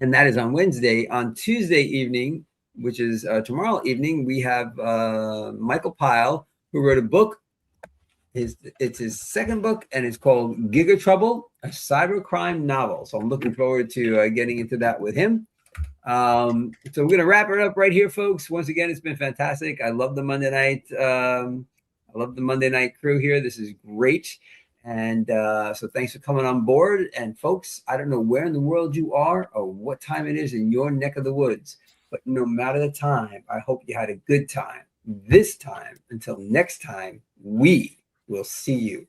A: that is on Wednesday. On Tuesday evening, which is tomorrow evening, we have Michael Pyle, who wrote a book. It's his second book, and it's called Giga Trouble, a cybercrime novel. So I'm looking forward to getting into that with him. So we're going to wrap it up right here, folks. Once again, it's been fantastic. I love the Monday night. I love the Monday night crew here. This is great. And so thanks for coming on board. And folks, I don't know where in the world you are or what time it is in your neck of the woods, but no matter the time, I hope you had a good time. This time, until next time, we will see you